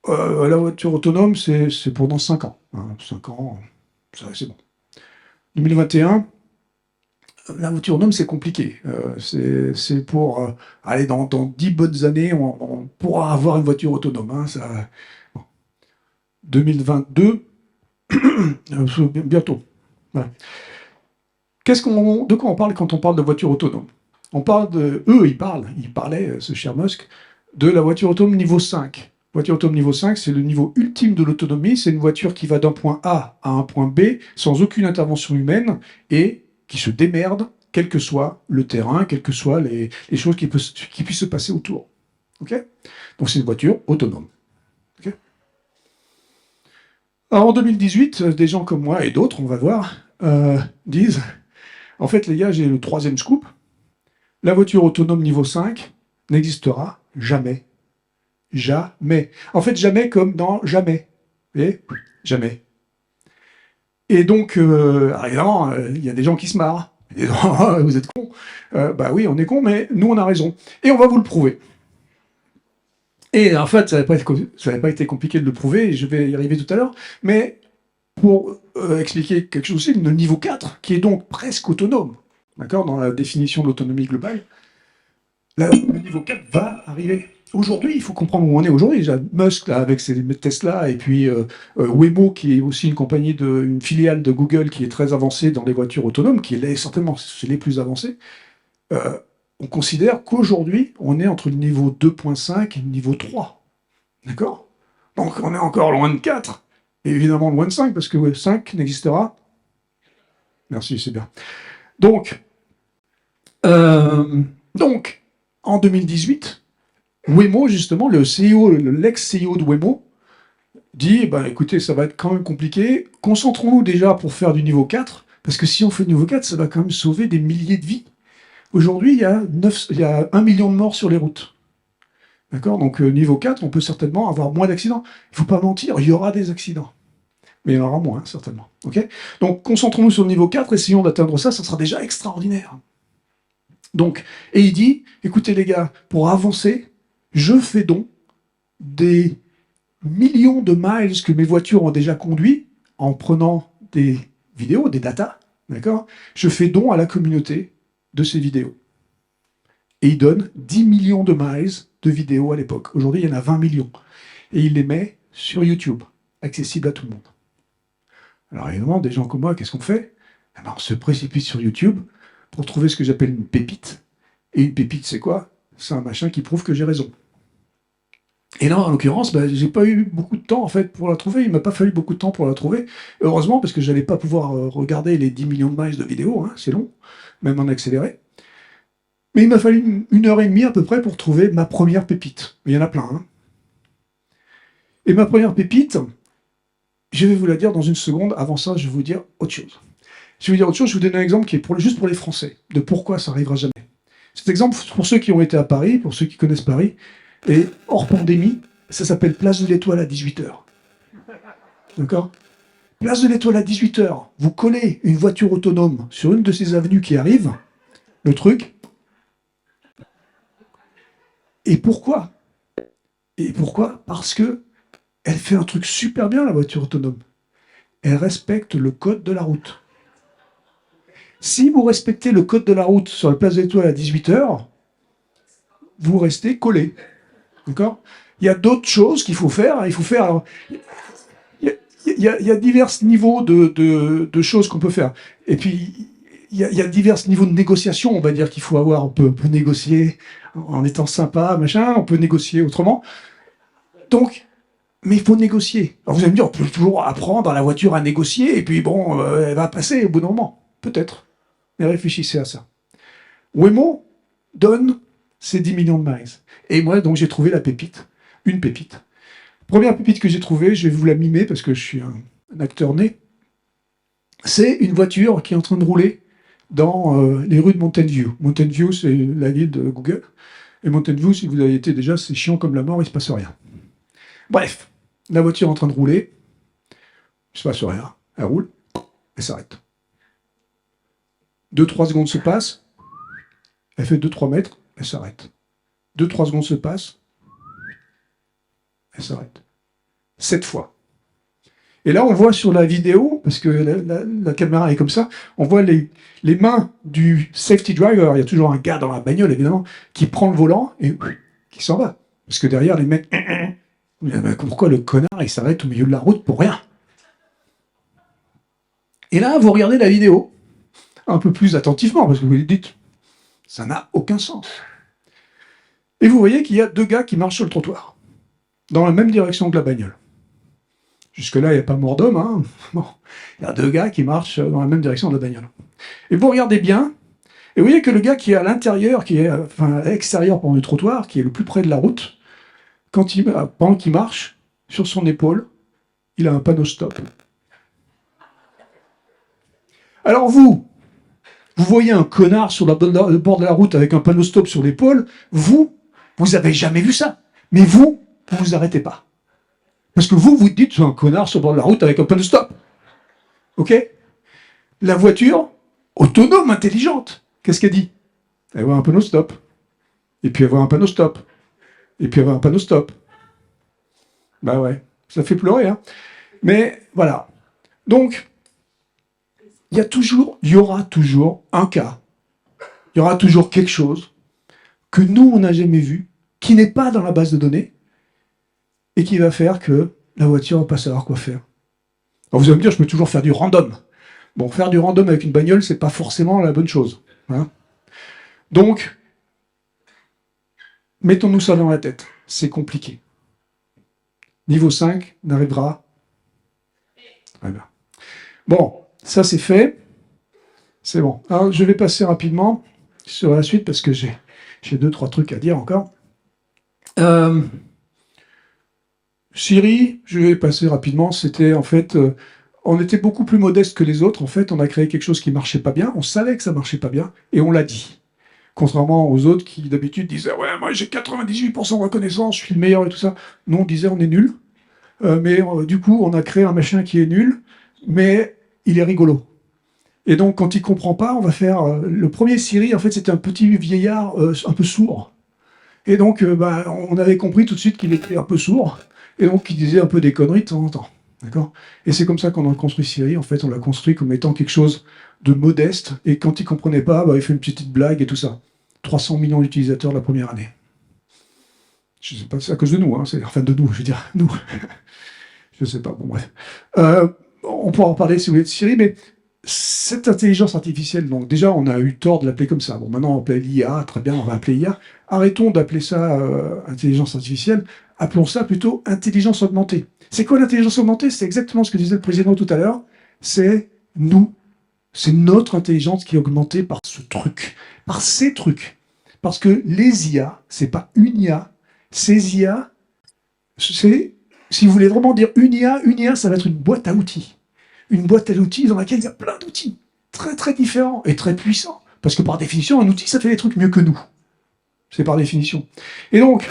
la voiture autonome, c'est pour dans 5 ans. 5 ans, c'est bon. 2021, la voiture autonome, c'est compliqué. C'est pour aller dans 10 bonnes années, on pourra avoir une voiture autonome. Hein, ça... bon. 2022, bientôt. Voilà. De quoi on parle quand on parle de voiture autonome? On parle de... il parlait, ce cher Musk, de la voiture autonome niveau 5. Voiture autonome niveau 5, c'est le niveau ultime de l'autonomie. C'est une voiture qui va d'un point A à un point B sans aucune intervention humaine et qui se démerde, quel que soit le terrain, quelles que soient les choses qui puissent se passer autour. Okay, donc c'est une voiture autonome. Okay. Alors en 2018, des gens comme moi et d'autres, on va voir, disent, en fait les gars, j'ai le 3e scoop, la voiture autonome niveau 5 n'existera jamais. Jamais. En fait, jamais comme dans jamais. Vous voyez ? Jamais. Et donc, évidemment, il y a des gens qui se marrent. Vous êtes cons. Bah oui, on est cons, mais nous, on a raison. Et on va vous le prouver. Et en fait, ça n'avait pas été compliqué de le prouver, et je vais y arriver tout à l'heure, mais pour expliquer quelque chose aussi, le niveau 4, qui est donc presque autonome, d'accord, dans la définition de l'autonomie globale, le niveau 4 va arriver. Aujourd'hui, il faut comprendre où on est aujourd'hui. Déjà, Musk, là, avec ses Tesla, et puis Waymo, qui est aussi une filiale de Google qui est très avancée dans les voitures autonomes, qui est certainement les plus avancées. On considère qu'aujourd'hui, on est entre le niveau 2.5 et le niveau 3. D'accord ? Donc, on est encore loin de 4, et évidemment loin de 5, parce que 5 n'existera. Merci, c'est bien. Donc, en 2018, Waymo, justement, le CEO, l'ex-CEO de Waymo, dit, bah, écoutez, ça va être quand même compliqué, concentrons-nous déjà pour faire du niveau 4, parce que si on fait du niveau 4, ça va quand même sauver des milliers de vies. Aujourd'hui, il y a 1 million de morts sur les routes. D'accord ? Donc, niveau 4, on peut certainement avoir moins d'accidents. Il ne faut pas mentir, il y aura des accidents. Mais il y en aura moins, certainement. Okay ? Donc, concentrons-nous sur le niveau 4, essayons d'atteindre ça, ça sera déjà extraordinaire. Donc, et il dit, écoutez les gars, pour avancer, je fais don des millions de miles que mes voitures ont déjà conduits en prenant des vidéos, des datas, d'accord ? Je fais don à la communauté de ces vidéos. Et il donne 10 millions de miles de vidéos à l'époque. Aujourd'hui, il y en a 20 millions. Et il les met sur YouTube, accessible à tout le monde. Alors évidemment, des gens comme moi, qu'est-ce qu'on fait ? Eh ben, on se précipite sur YouTube pour trouver ce que j'appelle une pépite. Et une pépite, c'est quoi ? C'est un machin qui prouve que j'ai raison. Et là, en l'occurrence, j'ai pas eu beaucoup de temps en fait pour la trouver. Il m'a pas fallu beaucoup de temps pour la trouver. Heureusement, parce que j'allais pas pouvoir regarder les 10 millions de miles de vidéos, hein, c'est long, même en accéléré. Mais il m'a fallu 1h30 à peu près pour trouver ma première pépite. Il y en a plein. Hein. Et ma première pépite, je vais vous la dire dans une seconde. Avant ça, je vais vous dire autre chose. Je vais vous dire autre chose, je vais vous donner un exemple qui est juste pour les Français, de pourquoi ça n'arrivera jamais. Cet exemple, pour ceux qui ont été à Paris, pour ceux qui connaissent Paris, et hors pandémie, ça s'appelle Place de l'Étoile à 18h. D'accord ? Place de l'Étoile à 18h, vous collez une voiture autonome sur une de ces avenues qui arrivent, le truc. Et pourquoi ? Parce que elle fait un truc super bien, la voiture autonome. Elle respecte le code de la route. Si vous respectez le code de la route sur la place de l'Étoile à 18h, vous restez collé. D'accord ? Il y a d'autres choses qu'il faut faire. Il y a divers niveaux de choses qu'on peut faire. Et puis, y a divers niveaux de négociation, on va dire qu'il faut avoir. On peut négocier en étant sympa, machin, on peut négocier autrement. Donc, mais il faut négocier. Alors vous allez me dire, on peut toujours apprendre à la voiture à négocier, et puis bon, elle va passer au bout d'un moment. Peut-être. Mais réfléchissez à ça. Waymo donne ses 10 millions de miles. Et moi, donc, j'ai trouvé la pépite. Une pépite. Première pépite que j'ai trouvée, je vais vous la mimer parce que je suis un acteur né. C'est une voiture qui est en train de rouler dans les rues de Mountain View. Mountain View, c'est la ville de Google. Et Mountain View, si vous avez été déjà, c'est chiant comme la mort, il se passe rien. Bref, la voiture est en train de rouler, il se passe rien, elle roule, elle s'arrête. 2-3 secondes se passent, elle fait 2-3 mètres, elle s'arrête. 2-3 secondes se passent, elle s'arrête. 7 fois. Et là, on voit sur la vidéo, parce que la caméra est comme ça, on voit les mains du safety driver, il y a toujours un gars dans la bagnole, évidemment, qui prend le volant et qui s'en va. Parce que derrière, les mecs... Pourquoi le connard, il s'arrête au milieu de la route pour rien? Et là, vous regardez la vidéo, un peu plus attentivement, parce que vous vous dites, ça n'a aucun sens. Et vous voyez qu'il y a 2 gars qui marchent sur le trottoir, dans la même direction que la bagnole. Jusque-là, il n'y a pas mort d'homme, hein. Bon, il y a 2 gars qui marchent dans la même direction de la bagnole. Et vous regardez bien, et vous voyez que le gars qui est à l'intérieur, qui est à l'extérieur du trottoir, qui est le plus près de la route, pendant qu'il marche, sur son épaule, il a un panneau stop. Alors vous voyez un connard sur le bord de la route avec un panneau stop sur l'épaule, vous avez jamais vu ça. Mais vous arrêtez pas. Parce que vous dites, c'est un connard sur le bord de la route avec un panneau stop. Ok? La voiture, autonome, intelligente, qu'est-ce qu'elle dit? Elle voit un panneau stop. Et puis elle voit un panneau stop. Et puis avoir un panneau stop. Bah ouais, ça fait pleurer, hein. Mais voilà. Donc, il y aura toujours un cas, il y aura toujours quelque chose que nous, on n'a jamais vu, qui n'est pas dans la base de données, et qui va faire que la voiture ne va pas savoir quoi faire. Alors vous allez me dire, je peux toujours faire du random. Bon, faire du random avec une bagnole, c'est pas forcément la bonne chose. Hein. Donc, mettons-nous ça dans la tête. C'est compliqué. Niveau 5 n'arrivera. Très bien. Bon, ça c'est fait. C'est bon. Alors, je vais passer rapidement sur la suite parce que j'ai 2-3 trucs à dire encore. Siri, je vais passer rapidement. C'était en fait... on était beaucoup plus modeste que les autres. En fait, on a créé quelque chose qui marchait pas bien. On savait que ça marchait pas bien et on l'a dit. Contrairement aux autres qui, d'habitude, disaient « Ouais, moi j'ai 98% de reconnaissance, je suis le meilleur et tout ça. » Non, on disait « On est nul. » Mais du coup, on a créé un machin qui est nul, mais il est rigolo. Et donc, quand il comprend pas, on va faire... le premier Siri, en fait, c'était un petit vieillard un peu sourd. Et donc, on avait compris tout de suite qu'il était un peu sourd, et donc il disait un peu des conneries de temps en temps. D'accord ? Et c'est comme ça qu'on a construit Siri. En fait, on l'a construit comme étant quelque chose de modeste, et quand il comprenait pas, il fait une petite blague et tout ça. 300 millions d'utilisateurs la première année. Je sais pas, c'est à cause de nous, hein, enfin de nous, je veux dire, nous. Je sais pas, bon bref. On pourra en parler si vous voulez de Siri, mais cette intelligence artificielle, donc déjà on a eu tort de l'appeler comme ça. Bon, maintenant on appelle l'IA, très bien, on va appeler IA. Arrêtons d'appeler ça intelligence artificielle, appelons ça plutôt intelligence augmentée. C'est quoi l'intelligence augmentée? C'est exactement ce que disait le président tout à l'heure. C'est nous. C'est notre intelligence qui est augmentée par ce truc, par ces trucs. Parce que les IA, c'est pas une IA. Ces IA, c'est, si vous voulez vraiment dire une IA, ça va être une boîte à outils. Une boîte à outils dans laquelle il y a plein d'outils, très très différents et très puissants. Parce que par définition, un outil, ça fait des trucs mieux que nous. C'est par définition. Et donc,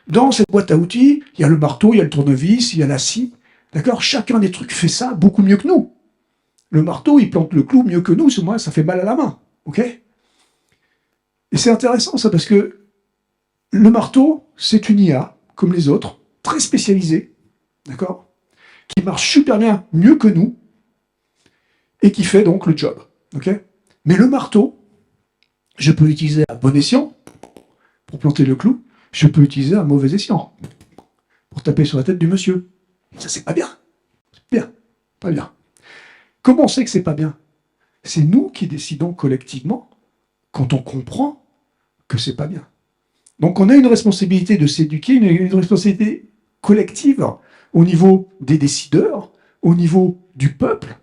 dans cette boîte à outils, il y a le marteau, il y a le tournevis, il y a la scie. D'accord? Chacun des trucs fait ça beaucoup mieux que nous. Le marteau, il plante le clou mieux que nous, moi, ça fait mal à la main. Ok? Et c'est intéressant ça, parce que le marteau, c'est une IA, comme les autres, très spécialisée, d'accord? Qui marche super bien, mieux que nous, et qui fait donc le job. Ok? Mais le marteau, je peux l'utiliser à bon escient, pour planter le clou, je peux l'utiliser à mauvais escient, pour taper sur la tête du monsieur. Ça, c'est pas bien. C'est bien, pas bien. Comment on sait que c'est pas bien? C'est nous qui décidons collectivement quand on comprend que c'est pas bien. Donc on a une responsabilité de s'éduquer, une responsabilité collective au niveau des décideurs, au niveau du peuple,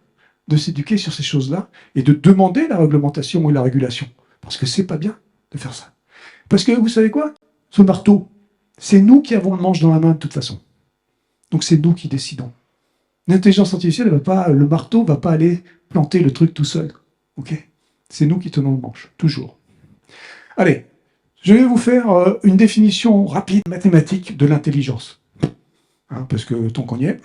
de s'éduquer sur ces choses-là et de demander la réglementation et la régulation. Parce que c'est pas bien de faire ça. Parce que vous savez quoi? Ce marteau, c'est nous qui avons le manche dans la main de toute façon. Donc c'est nous qui décidons. L'intelligence artificielle, le marteau ne va pas aller planter le truc tout seul. Ok? C'est nous qui tenons le manche, toujours. Allez, je vais vous faire une définition rapide, mathématique de l'intelligence. Hein, parce que tant qu'on y est,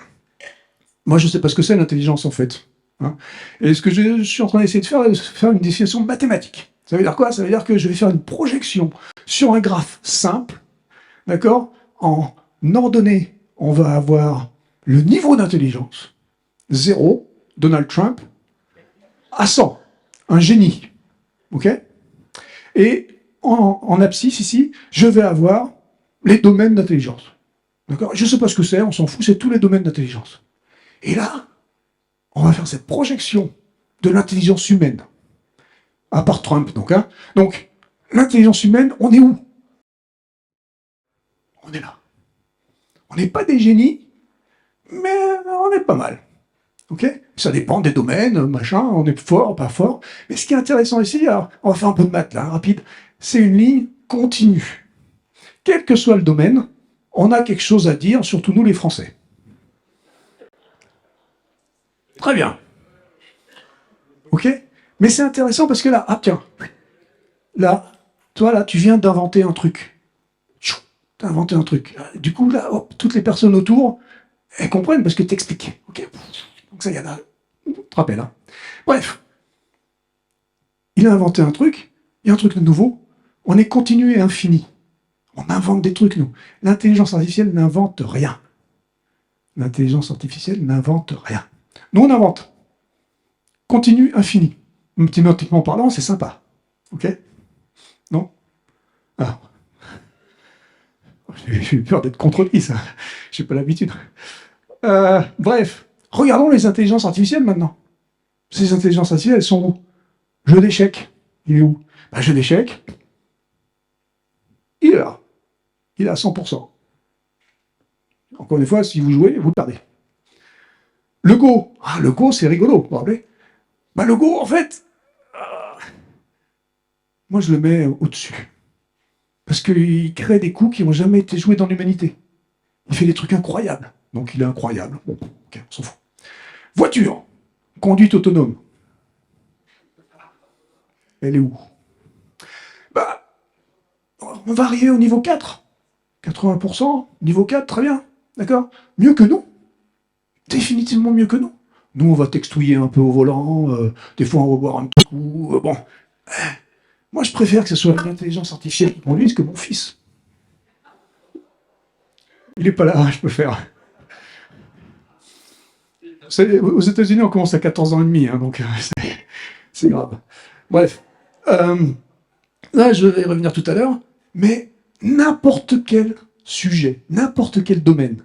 moi je ne sais pas ce que c'est l'intelligence en fait. Hein. Et ce que je suis en train d'essayer de faire, c'est faire une définition mathématique. Ça veut dire quoi? Ça veut dire que je vais faire une projection sur un graphe simple, d'accord? En ordonnée, on va avoir le niveau d'intelligence, 0, Donald Trump, à 100, un génie. Ok? Et en abscisse, ici, je vais avoir les domaines d'intelligence. D'accord? Je ne sais pas ce que c'est, on s'en fout, c'est tous les domaines d'intelligence. Et là, on va faire cette projection de l'intelligence humaine. À part Trump, donc. Hein. Donc, l'intelligence humaine, on est où? On est là. On n'est pas des génies, mais on est pas mal. Ok? Ça dépend des domaines, machin, on est fort, pas fort. Mais ce qui est intéressant ici, alors, on va faire un peu de maths là, rapide, c'est une ligne continue. Quel que soit le domaine, on a quelque chose à dire, surtout nous les Français. Très bien. Ok? Mais c'est intéressant parce que là, ah tiens, là, toi là, tu viens d'inventer un truc. Tu as inventé un truc. Du coup, là, hop, toutes les personnes autour, elles comprennent parce que tu expliques. Ok? Donc ça, il y en a. Tu te rappelles, hein? Bref. Il a inventé un truc, il y a un truc de nouveau. On est continu et infini. On invente des trucs, nous. L'intelligence artificielle n'invente rien. L'intelligence artificielle n'invente rien. Nous, on invente. Continu, infini. Mathématiquement parlant, c'est sympa. Ok? Non? Ah. J'ai eu peur d'être contredit, ça. J'ai pas l'habitude. Bref. Regardons les intelligences artificielles maintenant. Ces intelligences artificielles, elles sont où? Jeu d'échecs. Il est où? Jeu d'échecs. Il est là. Il est à 100%. Encore une fois, si vous jouez, vous perdez. Le Go. Ah, le Go, c'est rigolo, vous vous rappelez? Le Go, en fait, moi, je le mets au-dessus. Parce qu'il crée des coups qui n'ont jamais été joués dans l'humanité. Il fait des trucs incroyables. Donc, il est incroyable. Bon, ok, on s'en fout. Voiture. Conduite autonome. Elle est où? On va arriver au niveau 4. 80%, niveau 4, très bien. D'accord? Mieux que nous. Définitivement mieux que nous. Nous, on va textouiller un peu au volant. Des fois, on va boire un petit coup. Bon. Moi, je préfère que ce soit l'intelligence artificielle qui conduise que mon fils. Il n'est pas là, je peux faire. Aux États-Unis, on commence à 14 ans et demi, hein, donc c'est grave. Bref. Là, je vais y revenir tout à l'heure, mais n'importe quel sujet, n'importe quel domaine,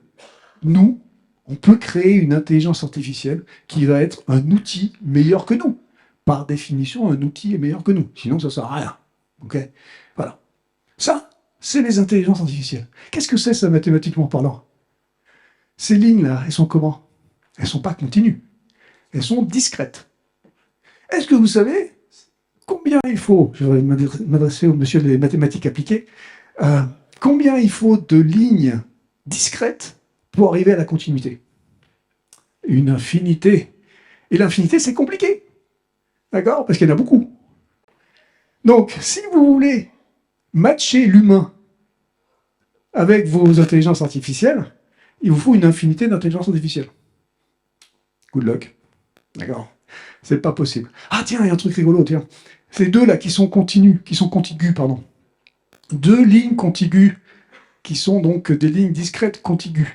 nous, on peut créer une intelligence artificielle qui va être un outil meilleur que nous. Par définition, un outil est meilleur que nous. Sinon, ça ne sert à rien. Ok? Voilà. Ça, c'est les intelligences artificielles. Qu'est-ce que c'est, ça, mathématiquement parlant? Ces lignes-là, elles sont comment? Elles ne sont pas continues. Elles sont discrètes. Est-ce que vous savez combien il faut, je vais m'adresser au monsieur des mathématiques appliquées, combien il faut de lignes discrètes pour arriver à la continuité? Une infinité. Et l'infinité, c'est compliqué. D'accord? Parce qu'il y en a beaucoup. Donc, si vous voulez matcher l'humain avec vos intelligences artificielles, il vous faut une infinité d'intelligences artificielles. Good luck. D'accord? C'est pas possible. Ah tiens, il y a un truc rigolo, tiens. Ces deux là qui sont contiguës, pardon. Deux lignes contiguës, qui sont donc des lignes discrètes contiguës.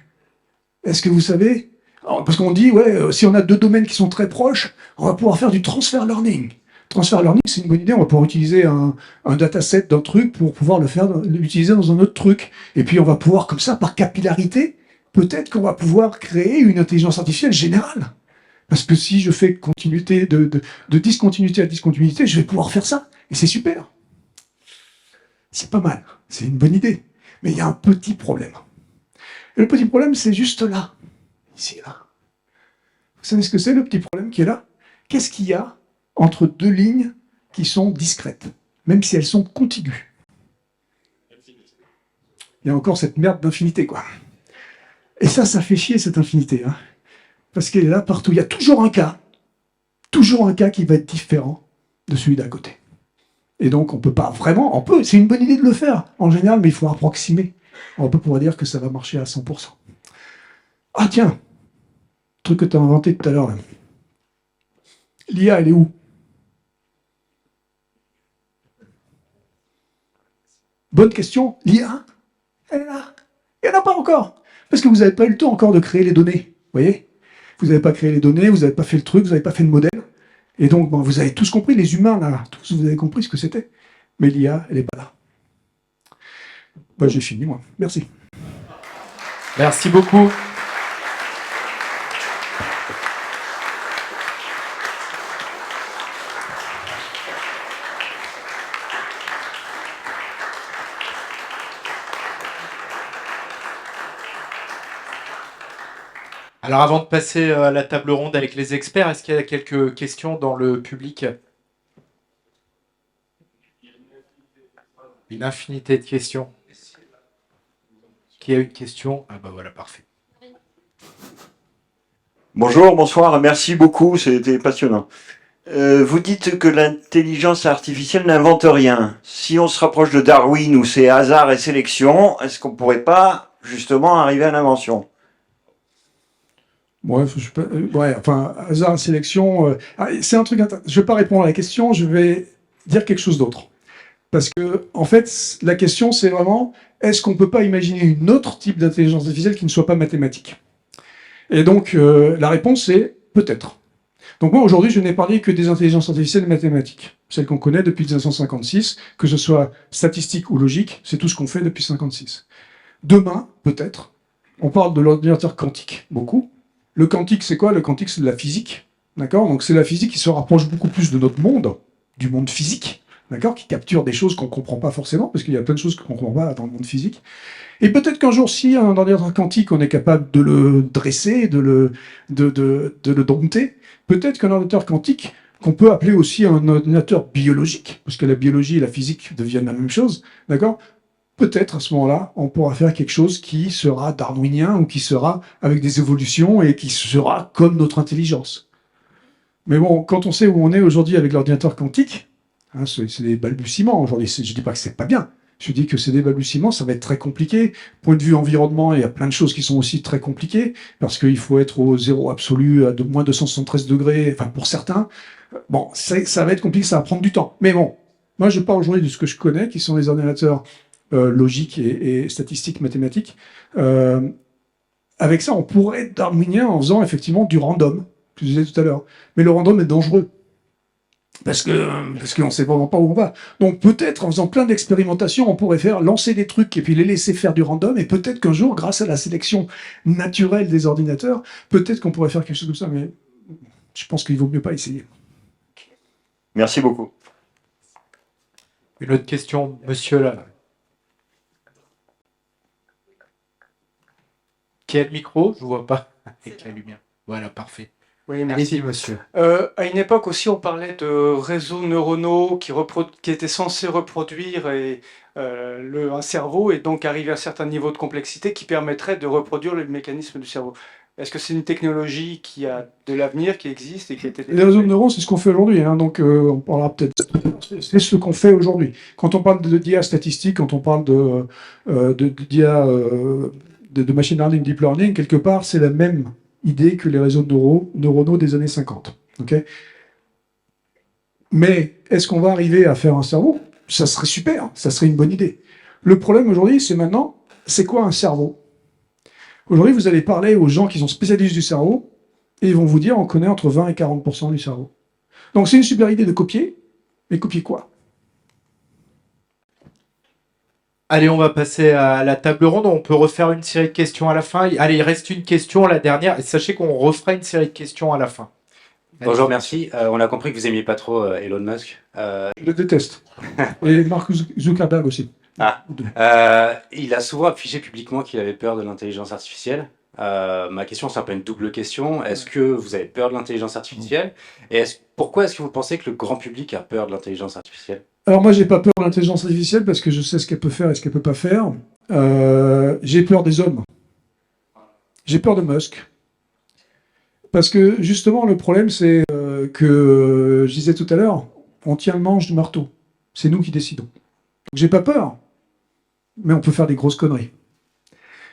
Est-ce que vous savez? Parce qu'on dit, ouais, si on a deux domaines qui sont très proches, on va pouvoir faire du transfer learning. Transfer learning, c'est une bonne idée, on va pouvoir utiliser un dataset d'un truc pour pouvoir l'utiliser dans un autre truc. Et puis on va pouvoir, comme ça, par capillarité, peut-être qu'on va pouvoir créer une intelligence artificielle générale. Parce que si je fais continuité de discontinuité à discontinuité, je vais pouvoir faire ça. Et c'est super. C'est pas mal. C'est une bonne idée. Mais il y a un petit problème. Et le petit problème, c'est juste là. Ici, là. Vous savez ce que c'est, le petit problème qui est là? Qu'est-ce qu'il y a entre deux lignes qui sont discrètes, même si elles sont contiguës? Il y a encore cette merde d'infinité, quoi. Et ça fait chier, cette infinité. Hein. Parce qu'elle est là partout. Il y a toujours un cas qui va être différent de celui d'à côté. Et donc, on peut pas vraiment... c'est une bonne idée de le faire, en général, mais il faut approximer. On peut pouvoir dire que ça va marcher à 100%. Ah tiens, truc que tu as inventé tout à l'heure, là. L'IA, elle est où? Bonne question. L'IA, elle est là. Il n'y en a pas encore. Parce que vous n'avez pas eu le temps encore de créer les données. Vous voyez? Vous n'avez pas créé les données, vous n'avez pas fait le truc, vous n'avez pas fait le modèle. Et donc, bon, vous avez tous compris, les humains, là, tous, vous avez compris ce que c'était. Mais l'IA, elle n'est pas là. Bah, j'ai fini, moi. Merci. Merci beaucoup. Alors avant de passer à la table ronde avec les experts, est-ce qu'il y a quelques questions dans le public? Une infinité de questions. Qui a une question? Ah bah voilà, parfait. Bonjour, bonsoir, merci beaucoup, c'était passionnant. Vous dites que l'intelligence artificielle n'invente rien. Si on se rapproche de Darwin où c'est hasard et sélection, est-ce qu'on pourrait pas justement arriver à l'invention? Ouais, enfin, hasard, sélection... c'est un truc... Je vais pas répondre à la question, je vais dire quelque chose d'autre. Parce que, en fait, la question, c'est vraiment, est-ce qu'on peut pas imaginer une autre type d'intelligence artificielle qui ne soit pas mathématique? Et donc, la réponse est peut-être. Donc moi, aujourd'hui, je n'ai parlé que des intelligences artificielles mathématiques. Celles qu'on connaît depuis 1956, que ce soit statistique ou logique, c'est tout ce qu'on fait depuis 1956. Demain, peut-être, on parle de l'ordinateur quantique, beaucoup. Le quantique, c'est quoi? Le quantique, c'est de la physique. D'accord? Donc c'est la physique qui se rapproche beaucoup plus de notre monde, du monde physique, d'accord? Qui capture des choses qu'on ne comprend pas forcément, parce qu'il y a plein de choses qu'on ne comprend pas dans le monde physique. Et peut-être qu'un jour, si un ordinateur quantique, on est capable de le dresser, de le dompter, peut-être qu'un ordinateur quantique, qu'on peut appeler aussi un ordinateur biologique, parce que la biologie et la physique deviennent la même chose, d'accord? Peut-être à ce moment-là, on pourra faire quelque chose qui sera darwinien ou qui sera avec des évolutions et qui sera comme notre intelligence. Mais bon, quand on sait où on est aujourd'hui avec l'ordinateur quantique, hein, c'est des balbutiements aujourd'hui. Je dis pas que c'est pas bien. Je dis que c'est des balbutiements, ça va être très compliqué. Point de vue environnement, il y a plein de choses qui sont aussi très compliquées, parce qu'il faut être au zéro absolu, à moins 273 degrés, enfin pour certains. Bon, ça va être compliqué, ça va prendre du temps. Mais bon, moi je parle aujourd'hui de ce que je connais, qui sont les ordinateurs logiques et statistiques, mathématiques. Avec ça, on pourrait être darwinien en faisant effectivement du random, que je disais tout à l'heure. Mais le random est dangereux. Parce qu'on ne sait vraiment pas où on va. Donc peut-être en faisant plein d'expérimentations, on pourrait lancer des trucs et puis les laisser faire du random, et peut-être qu'un jour, grâce à la sélection naturelle des ordinateurs, peut-être qu'on pourrait faire quelque chose comme ça, mais je pense qu'il vaut mieux pas essayer. Merci beaucoup. Une autre question, monsieur là. Qui a le micro? Je ne vois pas avec la lumière. Voilà, parfait. Oui, merci. Allez-y, monsieur. À une époque aussi, on parlait de réseaux neuronaux qui étaient censés reproduire un cerveau et donc arriver à un certain niveau de complexité qui permettrait de reproduire le mécanisme du cerveau. Est-ce que c'est une technologie qui a de l'avenir, qui existe et qui a été développée? Les réseaux de neurones, c'est ce qu'on fait aujourd'hui, hein, donc on parlera peut-être. C'est ce qu'on fait aujourd'hui. Quand on parle d'IA statistique, quand on parle d'IA, de machine learning, deep learning, quelque part, c'est la même idée que les réseaux neuronaux des années 50. Okay, mais est-ce qu'on va arriver à faire un cerveau? Ça serait super, ça serait une bonne idée. Le problème aujourd'hui, c'est maintenant, c'est quoi un cerveau? Aujourd'hui, vous allez parler aux gens qui sont spécialistes du cerveau, et ils vont vous dire on connaît entre 20 et 40% du cerveau. Donc c'est une super idée de copier, mais copier quoi? Allez, on va passer à la table ronde. On peut refaire une série de questions à la fin. Allez, il reste une question, la dernière. Et sachez qu'on refera une série de questions à la fin. Bonjour, merci. On a compris que vous aimiez pas trop Elon Musk. Je le déteste. Et Mark Zuckerberg aussi. Il a souvent affiché publiquement qu'il avait peur de l'intelligence artificielle. Ma question, c'est un peu une double question. Est-ce que vous avez peur de l'intelligence artificielle? Et pourquoi est-ce que vous pensez que le grand public a peur de l'intelligence artificielle? Alors moi, j'ai pas peur de l'intelligence artificielle parce que je sais ce qu'elle peut faire et ce qu'elle peut pas faire. J'ai peur des hommes. J'ai peur de Musk. Parce que justement, le problème, c'est que, je disais tout à l'heure, on tient le manche du marteau. C'est nous qui décidons. Donc j'ai pas peur, mais on peut faire des grosses conneries.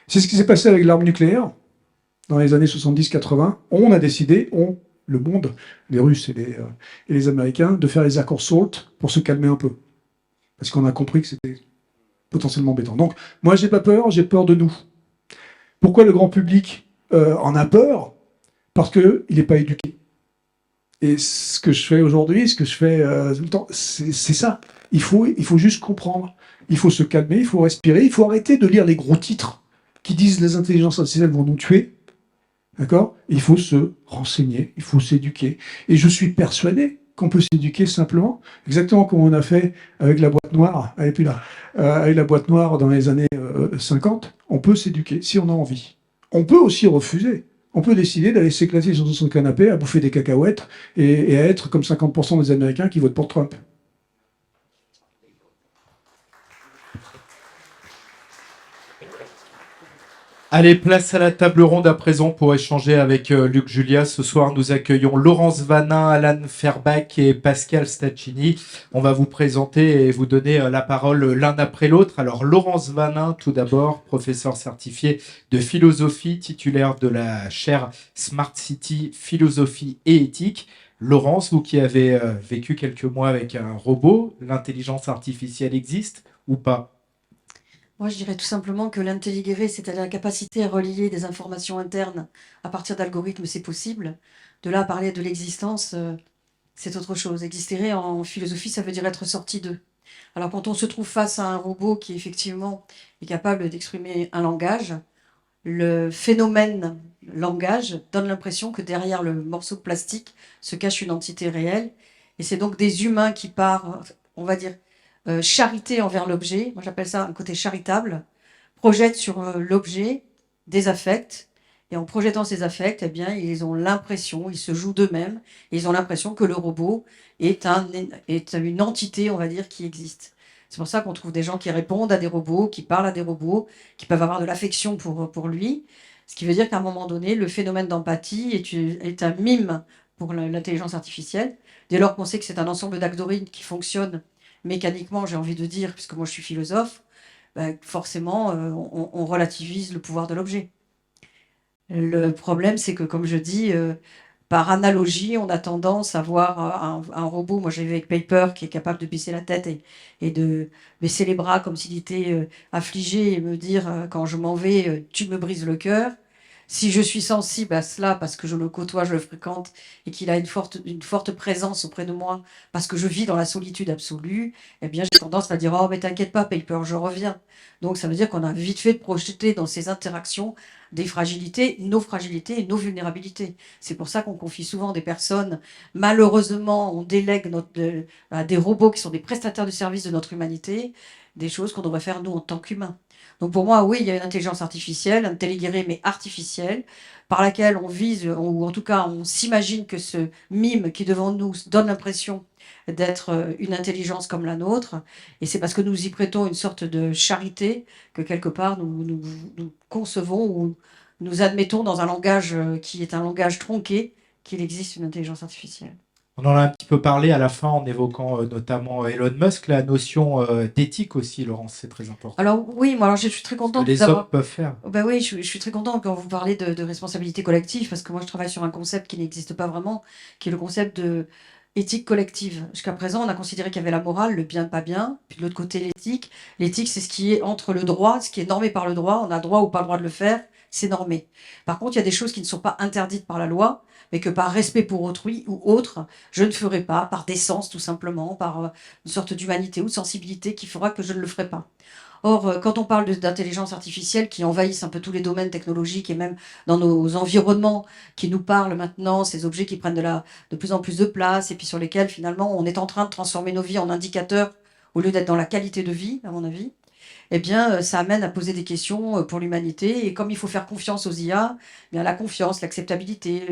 C'est ce qui s'est passé avec l'arme nucléaire dans les années 70-80. On a décidé, le monde, les Russes et les Américains, de faire les accords SALT pour se calmer un peu. Parce qu'on a compris que c'était potentiellement embêtant. Donc moi, j'ai pas peur, j'ai peur de nous. Pourquoi le grand public en a peur? Parce qu'il n'est pas éduqué. Et ce que je fais aujourd'hui, ce que je fais tout le temps, c'est ça. Il faut juste comprendre. Il faut se calmer, il faut respirer, il faut arrêter de lire les gros titres qui disent les intelligences artificielles vont nous tuer. D'accord? Il faut se renseigner, il faut s'éduquer. Et je suis persuadé qu'on peut s'éduquer simplement, exactement comme on a fait avec la boîte noire, elle n'est plus là, avec la boîte noire dans les années 50, on peut s'éduquer si on a envie. On peut aussi refuser. On peut décider d'aller s'éclater sur son canapé, à bouffer des cacahuètes et à être comme 50% des Américains qui votent pour Trump. Allez, place à la table ronde à présent pour échanger avec Luc Julia. Ce soir, nous accueillons Laurence Vanin, Alan Ferbach et Pascal Staccini. On va vous présenter et vous donner la parole l'un après l'autre. Alors, Laurence Vanin, tout d'abord, professeur certifié de philosophie, titulaire de la chaire Smart City, philosophie et éthique. Laurence, vous qui avez vécu quelques mois avec un robot, l'intelligence artificielle existe ou pas? Moi, je dirais tout simplement que l'intelligéré, c'est-à-dire la capacité à relier des informations internes à partir d'algorithmes, c'est possible. De là à parler de l'existence, c'est autre chose. Exister en philosophie, ça veut dire être sorti d'eux. Alors quand on se trouve face à un robot qui effectivement est capable d'exprimer un langage, le phénomène langage donne l'impression que derrière le morceau de plastique se cache une entité réelle. Et c'est donc des humains qui, par, on va dire, charité envers l'objet, moi j'appelle ça un côté charitable, projettent sur l'objet des affects, et en projetant ces affects, eh bien, ils ont l'impression, ils se jouent d'eux-mêmes, et ils ont l'impression que le robot est une entité, on va dire, qui existe. C'est pour ça qu'on trouve des gens qui répondent à des robots, qui parlent à des robots, qui peuvent avoir de l'affection pour lui, ce qui veut dire qu'à un moment donné, le phénomène d'empathie est un mime pour l'intelligence artificielle, dès lors qu'on sait que c'est un ensemble d'algorithmes qui fonctionnent mécaniquement, j'ai envie de dire, puisque moi je suis philosophe, ben forcément, on relativise le pouvoir de l'objet. Le problème, c'est que, comme je dis, par analogie, on a tendance à voir un robot, moi j'ai vu avec Paper, qui est capable de baisser la tête et de baisser les bras comme s'il était affligé et me dire, quand je m'en vais, tu me brises le cœur. Si je suis sensible à cela parce que je le côtoie, je le fréquente et qu'il a une forte présence auprès de moi parce que je vis dans la solitude absolue, eh bien j'ai tendance à dire « Oh mais t'inquiète pas Paper, je reviens ». Donc ça veut dire qu'on a vite fait de projeter dans ces interactions des fragilités et nos vulnérabilités. C'est pour ça qu'on confie souvent des personnes, malheureusement on délègue à des robots qui sont des prestataires de services de notre humanité, des choses qu'on devrait faire nous en tant qu'humains. Donc pour moi, oui, il y a une intelligence artificielle, intelligérée mais artificielle, par laquelle on vise, ou en tout cas on s'imagine que ce mime qui est devant nous donne l'impression d'être une intelligence comme la nôtre. Et c'est parce que nous y prêtons une sorte de charité que quelque part nous concevons ou nous admettons dans un langage qui est un langage tronqué qu'il existe une intelligence artificielle. On en a un petit peu parlé à la fin en évoquant notamment Elon Musk, la notion d'éthique aussi, Laurence, c'est très important. Alors oui, moi alors, je suis très contente les hommes peuvent faire. Ben oui, je suis très contente quand vous parlez de responsabilité collective, parce que moi je travaille sur un concept qui n'existe pas vraiment, qui est le concept de éthique collective. Jusqu'à présent, on a considéré qu'il y avait la morale, le bien, pas bien, puis de l'autre côté l'éthique. L'éthique, c'est ce qui est entre le droit, ce qui est normé par le droit, on a droit ou pas le droit de le faire, c'est normé. Par contre, il y a des choses qui ne sont pas interdites par la loi, mais que par respect pour autrui ou autre, je ne ferai pas, par décence tout simplement, par une sorte d'humanité ou de sensibilité qui fera que je ne le ferai pas. Or, quand on parle d'intelligence artificielle qui envahissent un peu tous les domaines technologiques et même dans nos environnements, qui nous parlent maintenant, ces objets qui prennent de plus en plus de place et puis sur lesquels finalement on est en train de transformer nos vies en indicateurs au lieu d'être dans la qualité de vie, à mon avis, eh bien, ça amène à poser des questions pour l'humanité. Et comme il faut faire confiance aux IA, eh bien, la confiance, l'acceptabilité,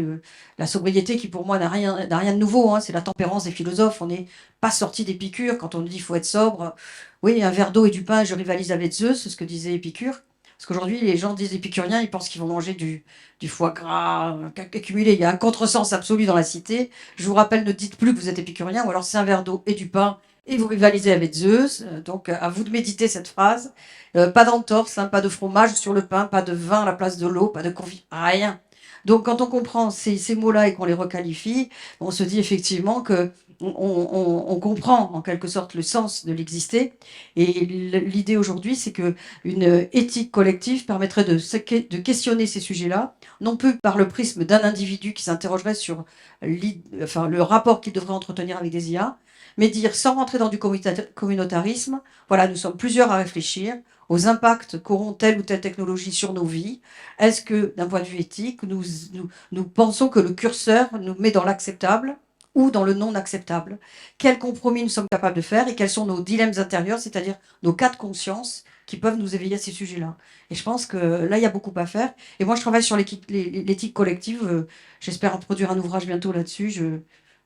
la sobriété, qui pour moi n'a rien de nouveau, hein, c'est la tempérance des philosophes. On n'est pas sorti d'Épicure quand on nous dit qu'il faut être sobre. Oui, un verre d'eau et du pain, je rivalise avec Zeus, c'est ce que disait Épicure. Parce qu'aujourd'hui, les gens disent épicuriens, ils pensent qu'ils vont manger du foie gras accumulé. Il y a un contresens absolu dans la cité. Je vous rappelle, ne dites plus que vous êtes épicurien, ou alors c'est un verre d'eau et du pain, et vous rivalisez avec Zeus. Donc, à vous de méditer cette phrase. Pas d'entorse, hein, pas de fromage sur le pain, pas de vin à la place de l'eau, pas de confiture, rien. Donc, quand on comprend ces mots-là et qu'on les requalifie, on se dit effectivement que on comprend en quelque sorte le sens de l'exister. Et l'idée aujourd'hui, c'est que une éthique collective permettrait de questionner ces sujets-là, non plus par le prisme d'un individu qui s'interrogerait sur le rapport qu'il devrait entretenir avec des IA, mais dire, sans rentrer dans du communautarisme, voilà, nous sommes plusieurs à réfléchir aux impacts qu'auront telle ou telle technologie sur nos vies. Est-ce que, d'un point de vue éthique, nous pensons que le curseur nous met dans l'acceptable ou dans le non acceptable? Quels compromis nous sommes capables de faire et quels sont nos dilemmes intérieurs, c'est-à-dire nos cas de conscience qui peuvent nous éveiller à ces sujets-là. Et je pense que là, il y a beaucoup à faire. Et moi, je travaille sur l'éthique collective. J'espère en produire un ouvrage bientôt là-dessus.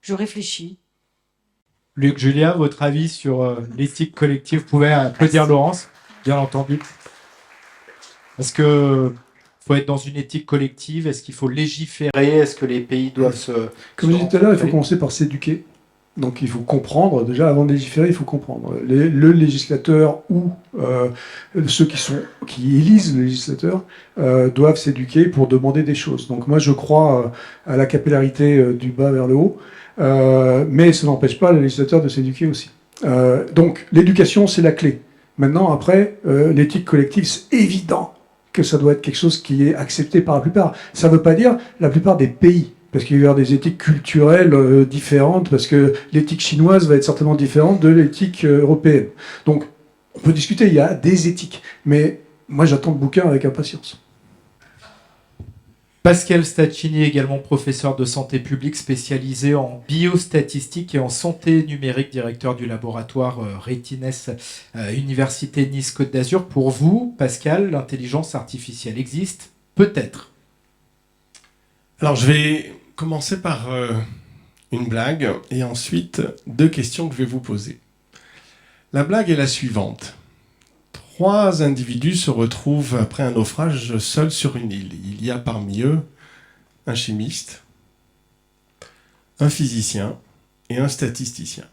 Je réfléchis. Luc, Julia, votre avis sur l'éthique collective? Vous pouvez applaudir Laurence, bien entendu. Est-ce que faut être dans une éthique collective? Est-ce qu'il faut légiférer? Est-ce que les pays doivent se... Comme je disais tout à l'heure, il faut commencer par s'éduquer. Donc il faut comprendre, déjà avant de légiférer, il faut comprendre. Le législateur ou ceux qui élisent le législateur doivent s'éduquer pour demander des choses. Donc moi je crois à la capillarité du bas vers le haut, mais ça n'empêche pas le législateur de s'éduquer aussi. Donc l'éducation c'est la clé. Maintenant après, l'éthique collective c'est évident que ça doit être quelque chose qui est accepté par la plupart. Ça ne veut pas dire la plupart des pays. Parce qu'il va y avoir des éthiques culturelles différentes, parce que l'éthique chinoise va être certainement différente de l'éthique européenne. Donc, on peut discuter, il y a des éthiques. Mais moi, j'attends le bouquin avec impatience. Pascal Staccini, également professeur de santé publique spécialisé en biostatistique et en santé numérique, directeur du laboratoire Rétines, Université Nice-Côte d'Azur. Pour vous, Pascal, l'intelligence artificielle existe? Peut-être. Alors, je vais commencer par une blague et ensuite 2 questions que je vais vous poser. La blague est la suivante. 3 individus se retrouvent après un naufrage seuls sur une île. Il y a parmi eux un chimiste, un physicien et un statisticien.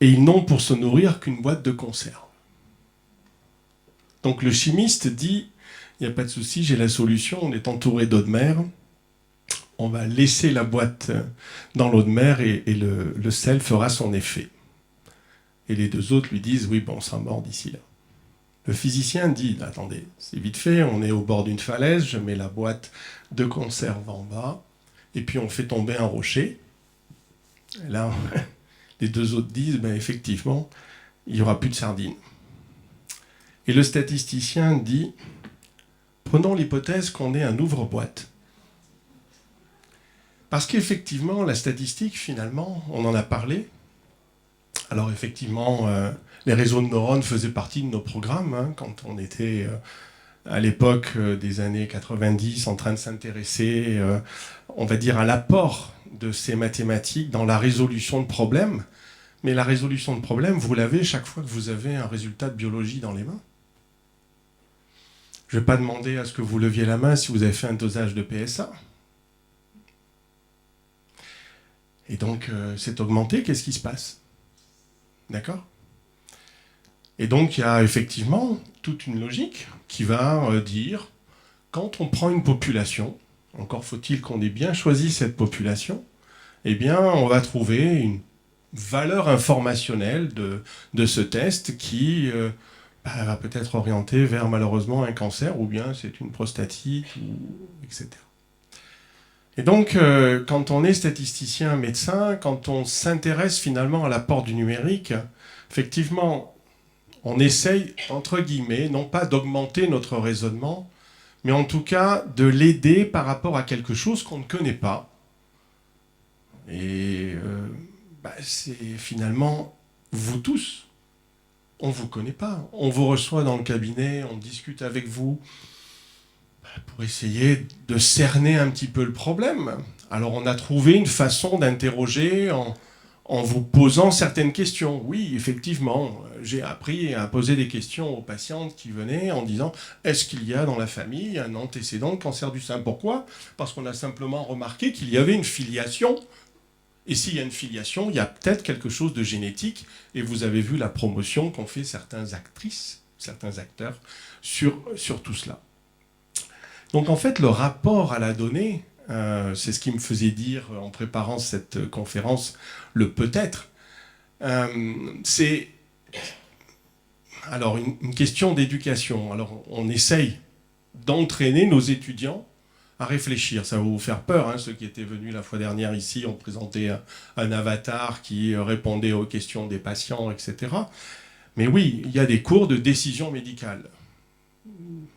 Et ils n'ont pour se nourrir qu'une boîte de conserve. Donc le chimiste dit, il n'y a pas de souci, j'ai la solution, on est entouré d'eau de mer, on va laisser la boîte dans l'eau de mer et le sel fera son effet. Et les 2 autres lui disent, oui, bon, on sera mort d'ici là. Le physicien dit, attendez, c'est vite fait, on est au bord d'une falaise, je mets la boîte de conserve en bas, et puis on fait tomber un rocher. Et là, les 2 autres disent, ben, effectivement, il n'y aura plus de sardines. Et le statisticien dit, prenons l'hypothèse qu'on ait un ouvre-boîte. Parce qu'effectivement, la statistique, finalement, on en a parlé. Alors effectivement, les réseaux de neurones faisaient partie de nos programmes, hein, quand on était à l'époque des années 90 en train de s'intéresser, on va dire, à l'apport de ces mathématiques dans la résolution de problèmes. Mais la résolution de problèmes, vous l'avez chaque fois que vous avez un résultat de biologie dans les mains. Je ne vais pas demander à ce que vous leviez la main si vous avez fait un dosage de PSA. Et donc, c'est augmenté, qu'est-ce qui se passe? D'accord? Et donc, il y a effectivement toute une logique qui va dire, quand on prend une population, encore faut-il qu'on ait bien choisi cette population, eh bien, on va trouver une valeur informationnelle de ce test qui va peut-être orienter vers, malheureusement, un cancer, ou bien c'est une prostatite, etc. Et donc, quand on est statisticien, médecin, quand on s'intéresse finalement à l'apport du numérique, effectivement, On essaye, entre guillemets, non pas d'augmenter notre raisonnement, mais en tout cas de l'aider par rapport à quelque chose qu'on ne connaît pas. Et c'est finalement vous tous. On ne vous connaît pas. On vous reçoit dans le cabinet, on discute avec vous pour essayer de cerner un petit peu le problème. Alors on a trouvé une façon d'interroger en vous posant certaines questions. Oui, effectivement, j'ai appris à poser des questions aux patientes qui venaient en disant « Est-ce qu'il y a dans la famille un antécédent de cancer du sein ?» Pourquoi ? Parce qu'on a simplement remarqué qu'il y avait une filiation. Et s'il y a une filiation, il y a peut-être quelque chose de génétique. Et vous avez vu la promotion qu'ont fait certaines actrices, certains acteurs sur tout cela. Donc en fait, le rapport à la donnée, c'est ce qui me faisait dire en préparant cette conférence, le peut-être. C'est alors une question d'éducation. Alors on essaye d'entraîner nos étudiants à réfléchir. Ça va vous faire peur, hein, ceux qui étaient venus la fois dernière ici ont présenté un avatar qui répondait aux questions des patients, etc. Mais oui, il y a des cours de décision médicale.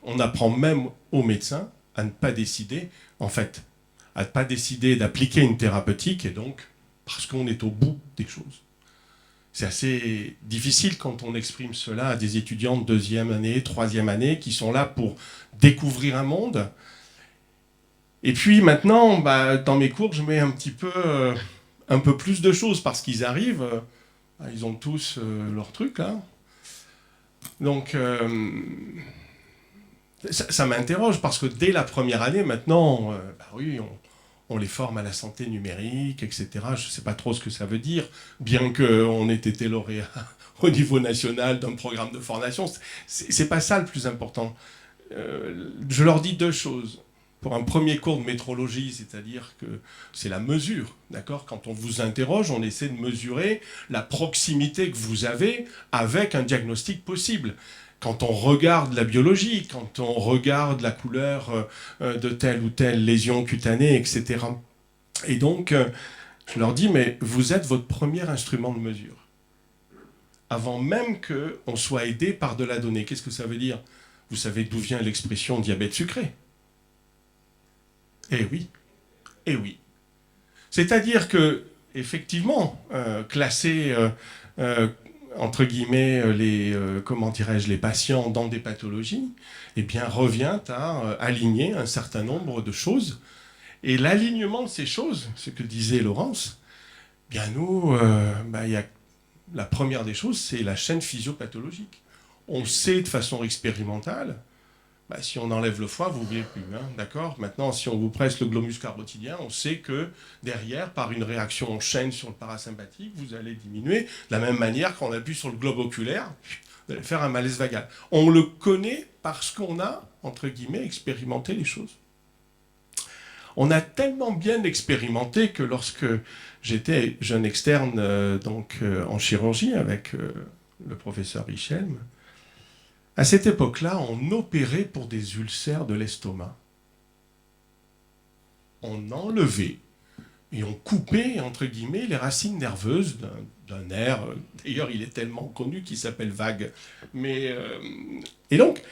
On apprend même aux médecins à ne pas décider, en fait, à ne pas décider d'appliquer une thérapeutique, et donc, parce qu'on est au bout des choses. C'est assez difficile quand on exprime cela à des étudiants de 2e année, 3e année, qui sont là pour découvrir un monde. Et puis maintenant, dans mes cours, je mets un peu plus de choses, parce qu'ils arrivent, ils ont tous leur truc, là. Donc, ça m'interroge, parce que dès la première année, maintenant, oui, on les forme à la santé numérique, etc. Je ne sais pas trop ce que ça veut dire, bien qu'on ait été lauréat au niveau national d'un programme de formation. C'est pas ça le plus important. Je leur dis 2 choses. Pour un premier cours de métrologie, c'est-à-dire que c'est la mesure, d'accord ? Quand on vous interroge, on essaie de mesurer la proximité que vous avez avec un diagnostic possible. Quand on regarde la biologie, quand on regarde la couleur de telle ou telle lésion cutanée, etc. Et donc, je leur dis, mais vous êtes votre premier instrument de mesure. Avant même qu'on soit aidé par de la donnée. Qu'est-ce que ça veut dire ? Vous savez d'où vient l'expression diabète sucré ? Eh oui, eh oui. C'est-à-dire que, effectivement, classer, entre guillemets, les patients dans des pathologies, eh bien, revient à aligner un certain nombre de choses. Et l'alignement de ces choses, ce que disait Laurence, bien nous, y a, la première des choses, c'est la chaîne physiopathologique. On sait de façon expérimentale, si on enlève le foie, vous ne voyez plus, hein, d'accord ? Maintenant, si on vous presse le glomus carotidien, on sait que derrière, par une réaction en chaîne sur le parasympathique, vous allez diminuer de la même manière qu'on appuie sur le globe oculaire, vous allez faire un malaise vagal. On le connaît parce qu'on a, entre guillemets, expérimenté les choses. On a tellement bien expérimenté que lorsque j'étais jeune externe en chirurgie avec le professeur Richelme, à cette époque-là, on opérait pour des ulcères de l'estomac. On enlevait et on coupait, entre guillemets, les racines nerveuses d'un nerf. D'ailleurs, il est tellement connu qu'il s'appelle vague. Et donc,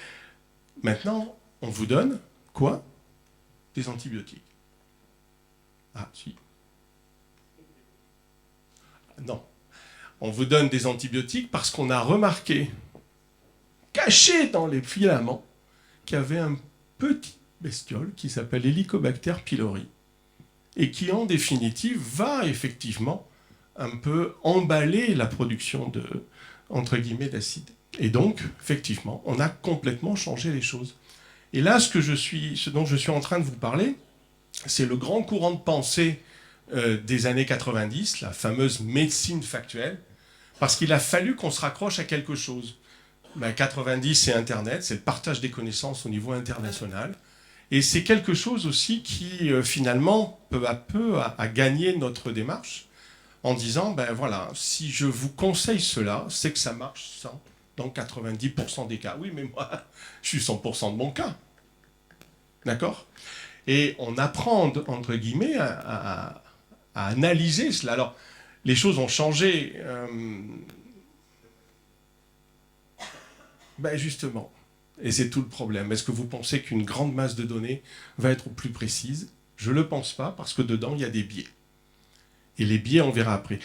maintenant, on vous donne quoi ? Des antibiotiques. Ah, si. Non. On vous donne des antibiotiques parce qu'on a remarqué, caché dans les filaments, qu'il y avait un petit bestiole qui s'appelle Helicobacter pylori et qui, en définitive, va effectivement un peu emballer la production de, entre guillemets, d'acide. Et donc, effectivement, on a complètement changé les choses. Et là, ce dont je suis en train de vous parler, c'est le grand courant de pensée des années 90, la fameuse médecine factuelle, parce qu'il a fallu qu'on se raccroche à quelque chose. 90, c'est Internet, c'est le partage des connaissances au niveau international. Et c'est quelque chose aussi qui, finalement, peu à peu, a gagné notre démarche en disant, voilà, si je vous conseille cela, c'est que ça marche dans 90% des cas. Oui, mais moi, je suis 100% de mon cas. D'accord ? Et on apprend, entre guillemets, à analyser cela. Alors, les choses ont changé. Ben justement, et c'est tout le problème. Est-ce que vous pensez qu'une grande masse de données va être plus précise? Je ne le pense pas, parce que dedans, il y a des biais. Et les biais, on verra après.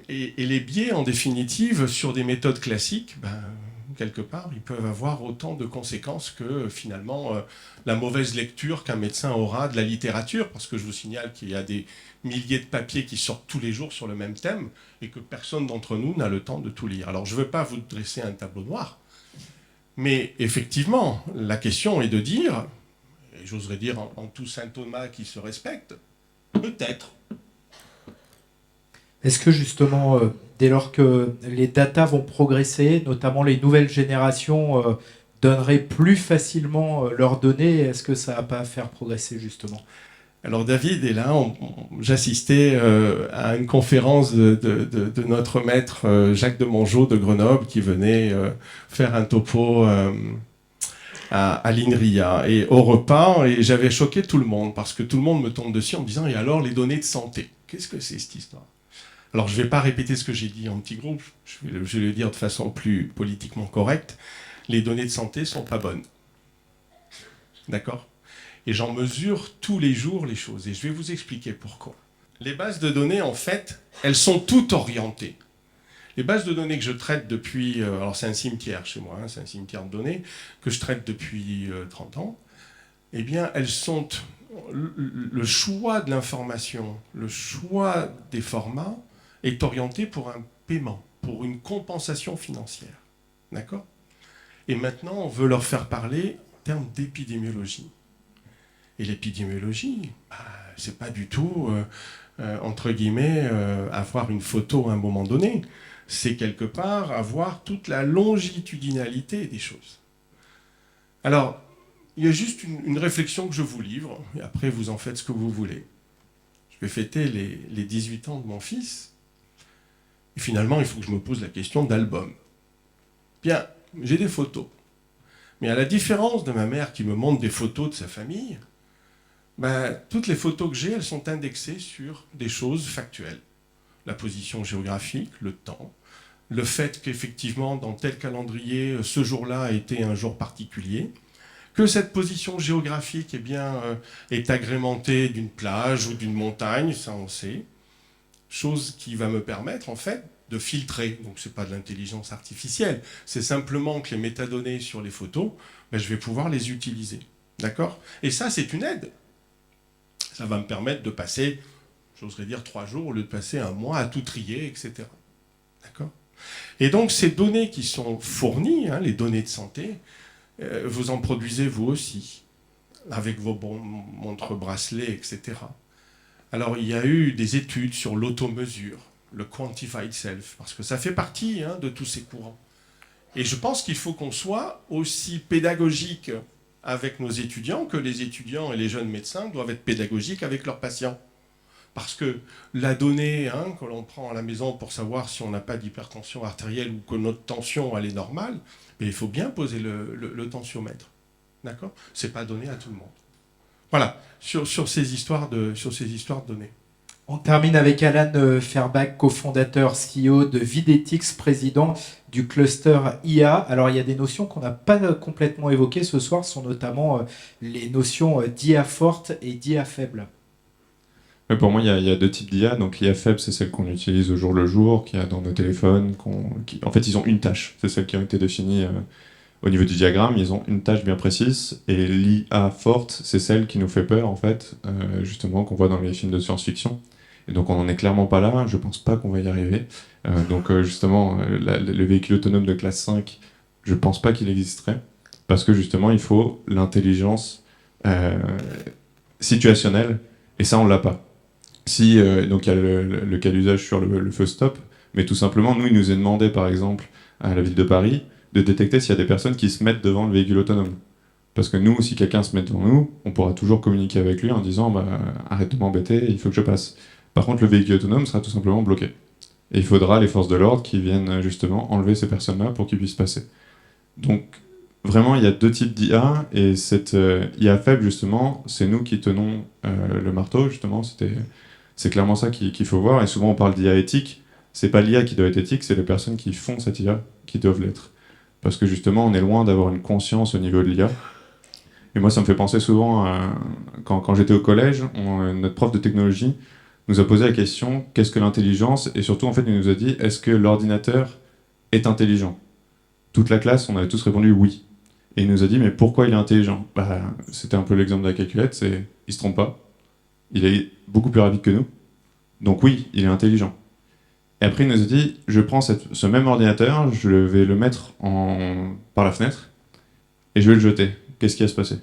Et les biais, en définitive, sur des méthodes classiques, ben, quelque part, ils peuvent avoir autant de conséquences que, finalement, la mauvaise lecture qu'un médecin aura de la littérature, parce que je vous signale qu'il y a des milliers de papiers qui sortent tous les jours sur le même thème, et que personne d'entre nous n'a le temps de tout lire. Alors, je ne veux pas vous dresser un tableau noir, mais effectivement, la question est de dire, et j'oserais dire en tout saint Thomas qui se respecte, peut-être. Est-ce que justement, dès lors que les datas vont progresser, notamment les nouvelles générations donneraient plus facilement leurs données, est-ce que ça va pas faire progresser justement? Alors David est là, j'assistais à une conférence de notre maître Jacques de Mongeau de Grenoble qui venait faire un topo à l'INRIA et au repas, et j'avais choqué tout le monde parce que tout le monde me tombe dessus en me disant « Et alors les données de santé, qu'est-ce que c'est cette histoire ?» Alors, je ne vais pas répéter ce que j'ai dit en petit groupe, je vais le dire de façon plus politiquement correcte. Les données de santé ne sont pas bonnes. D'accord? Et j'en mesure tous les jours les choses. Et je vais vous expliquer pourquoi. Les bases de données, en fait, elles sont toutes orientées. Les bases de données que je traite depuis... alors, c'est un cimetière chez moi, hein, c'est un cimetière de données que je traite depuis 30 ans. Eh bien, elles sont... Le choix de l'information, le choix des formats, est orienté pour un paiement, pour une compensation financière. D'accord? Et maintenant, on veut leur faire parler en termes d'épidémiologie. Et l'épidémiologie, c'est pas du tout, entre guillemets, avoir une photo à un moment donné. C'est quelque part avoir toute la longitudinalité des choses. Alors, il y a juste une réflexion que je vous livre, et après vous en faites ce que vous voulez. Je vais fêter les 18 ans de mon fils. Et finalement, il faut que je me pose la question d'album. Bien, j'ai des photos. Mais à la différence de ma mère qui me montre des photos de sa famille, ben, toutes les photos que j'ai, elles sont indexées sur des choses factuelles. La position géographique, le temps, le fait qu'effectivement, dans tel calendrier, ce jour-là a été un jour particulier, que cette position géographique eh bien, est agrémentée d'une plage ou d'une montagne, ça on sait. Chose qui va me permettre, en fait, de filtrer. Donc, ce n'est pas de l'intelligence artificielle. C'est simplement que les métadonnées sur les photos, ben, je vais pouvoir les utiliser. D'accord? Et ça, c'est une aide. Ça va me permettre de passer, j'oserais dire 3 jours, au lieu de passer 1 mois à tout trier, etc. D'accord? Et donc, ces données qui sont fournies, hein, les données de santé, vous en produisez vous aussi, avec vos montres bracelets, etc. Alors, il y a eu des études sur l'automesure, le quantified self, parce que ça fait partie hein, de tous ces courants. Et je pense qu'il faut qu'on soit aussi pédagogique avec nos étudiants que les étudiants et les jeunes médecins doivent être pédagogiques avec leurs patients. Parce que la donnée hein, que l'on prend à la maison pour savoir si on n'a pas d'hypertension artérielle ou que notre tension elle est normale, mais il faut bien poser le tensiomètre. D'accord? C'est pas donné à tout le monde. Voilà, sur ces histoires de données. On termine avec Alan Ferbach, cofondateur, CEO de Videtix, président du cluster IA. Alors, il y a des notions qu'on n'a pas complètement évoquées ce soir, sont notamment les notions d'IA forte et d'IA faible. Ouais, pour moi, il y a 2 types d'IA. Donc, l'IA faible, c'est celle qu'on utilise au jour le jour, qu'il y a dans nos téléphones. En fait, ils ont une tâche. C'est celles qui ont été définies au niveau du diagramme. Ils ont une tâche bien précise. Et l'IA forte, c'est celle qui nous fait peur, en fait, justement, qu'on voit dans les films de science-fiction. Et donc, on n'en est clairement pas là. Je pense pas qu'on va y arriver. Donc, justement, le véhicule autonome de classe 5, je pense pas qu'il existerait. Parce que, justement, il faut l'intelligence situationnelle. Et ça, on l'a pas. Donc il y a le cas d'usage sur le feu stop, mais tout simplement, nous, il nous est demandé, par exemple, à la ville de Paris, de détecter s'il y a des personnes qui se mettent devant le véhicule autonome. Parce que nous, si quelqu'un se met devant nous, on pourra toujours communiquer avec lui en disant arrête de m'embêter, il faut que je passe. Par contre, le véhicule autonome sera tout simplement bloqué. Et il faudra les forces de l'ordre qui viennent justement enlever ces personnes-là pour qu'ils puissent passer. Donc, vraiment, il y a 2 types d'IA, et cette IA faible, justement, c'est nous qui tenons le marteau, justement, c'est clairement ça qu'il faut voir, et souvent on parle d'IA éthique, c'est pas l'IA qui doit être éthique, c'est les personnes qui font cette IA qui doivent l'être. parce que justement, on est loin d'avoir une conscience au niveau de l'IA. Et moi, ça me fait penser souvent à quand j'étais au collège, notre prof de technologie nous a posé la question qu'est-ce que l'intelligence? Et surtout, en fait, il nous a dit est-ce que l'ordinateur est intelligent? Toute la classe, on avait tous répondu oui. Et il nous a dit mais pourquoi il est intelligent? C'était un peu l'exemple de la calculette, il se trompe pas. Il est beaucoup plus rapide que nous. Donc oui, il est intelligent. Et après, il nous a dit je prends ce même ordinateur, je vais le mettre par la fenêtre et je vais le jeter. Qu'est-ce qui va se passer?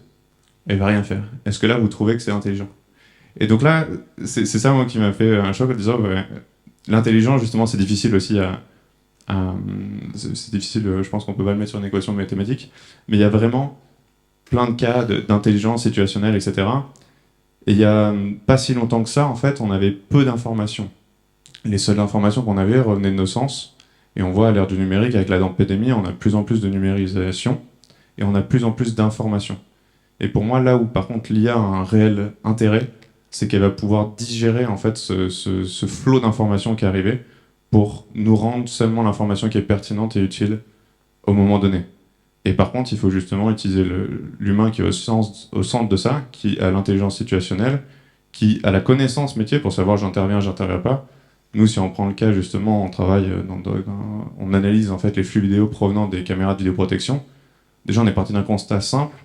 Il va rien faire. Est-ce que là, vous trouvez que c'est intelligent? Et donc là, c'est ça, moi, qui m'a fait un choc en disant l'intelligence, justement, c'est difficile aussi c'est difficile, je pense qu'on peut pas le mettre sur une équation mathématique, mais il y a vraiment plein de cas d'intelligence situationnelle, etc. Et il y a pas si longtemps que ça, en fait, on avait peu d'informations. Les seules informations qu'on avait revenaient de nos sens. Et on voit à l'ère du numérique, avec la pandémie, on a de plus en plus de numérisation et on a de plus en plus d'informations. Et pour moi, là où par contre l'IA a un réel intérêt, c'est qu'elle va pouvoir digérer en fait ce flot d'informations qui est arrivé pour nous rendre seulement l'information qui est pertinente et utile au moment donné. Et par contre, il faut justement utiliser l'humain qui est au centre de ça, qui a l'intelligence situationnelle, qui a la connaissance métier pour savoir j'interviens pas. Nous, si on prend le cas justement, on travaille, on analyse en fait les flux vidéo provenant des caméras de vidéoprotection. Déjà, on est parti d'un constat simple,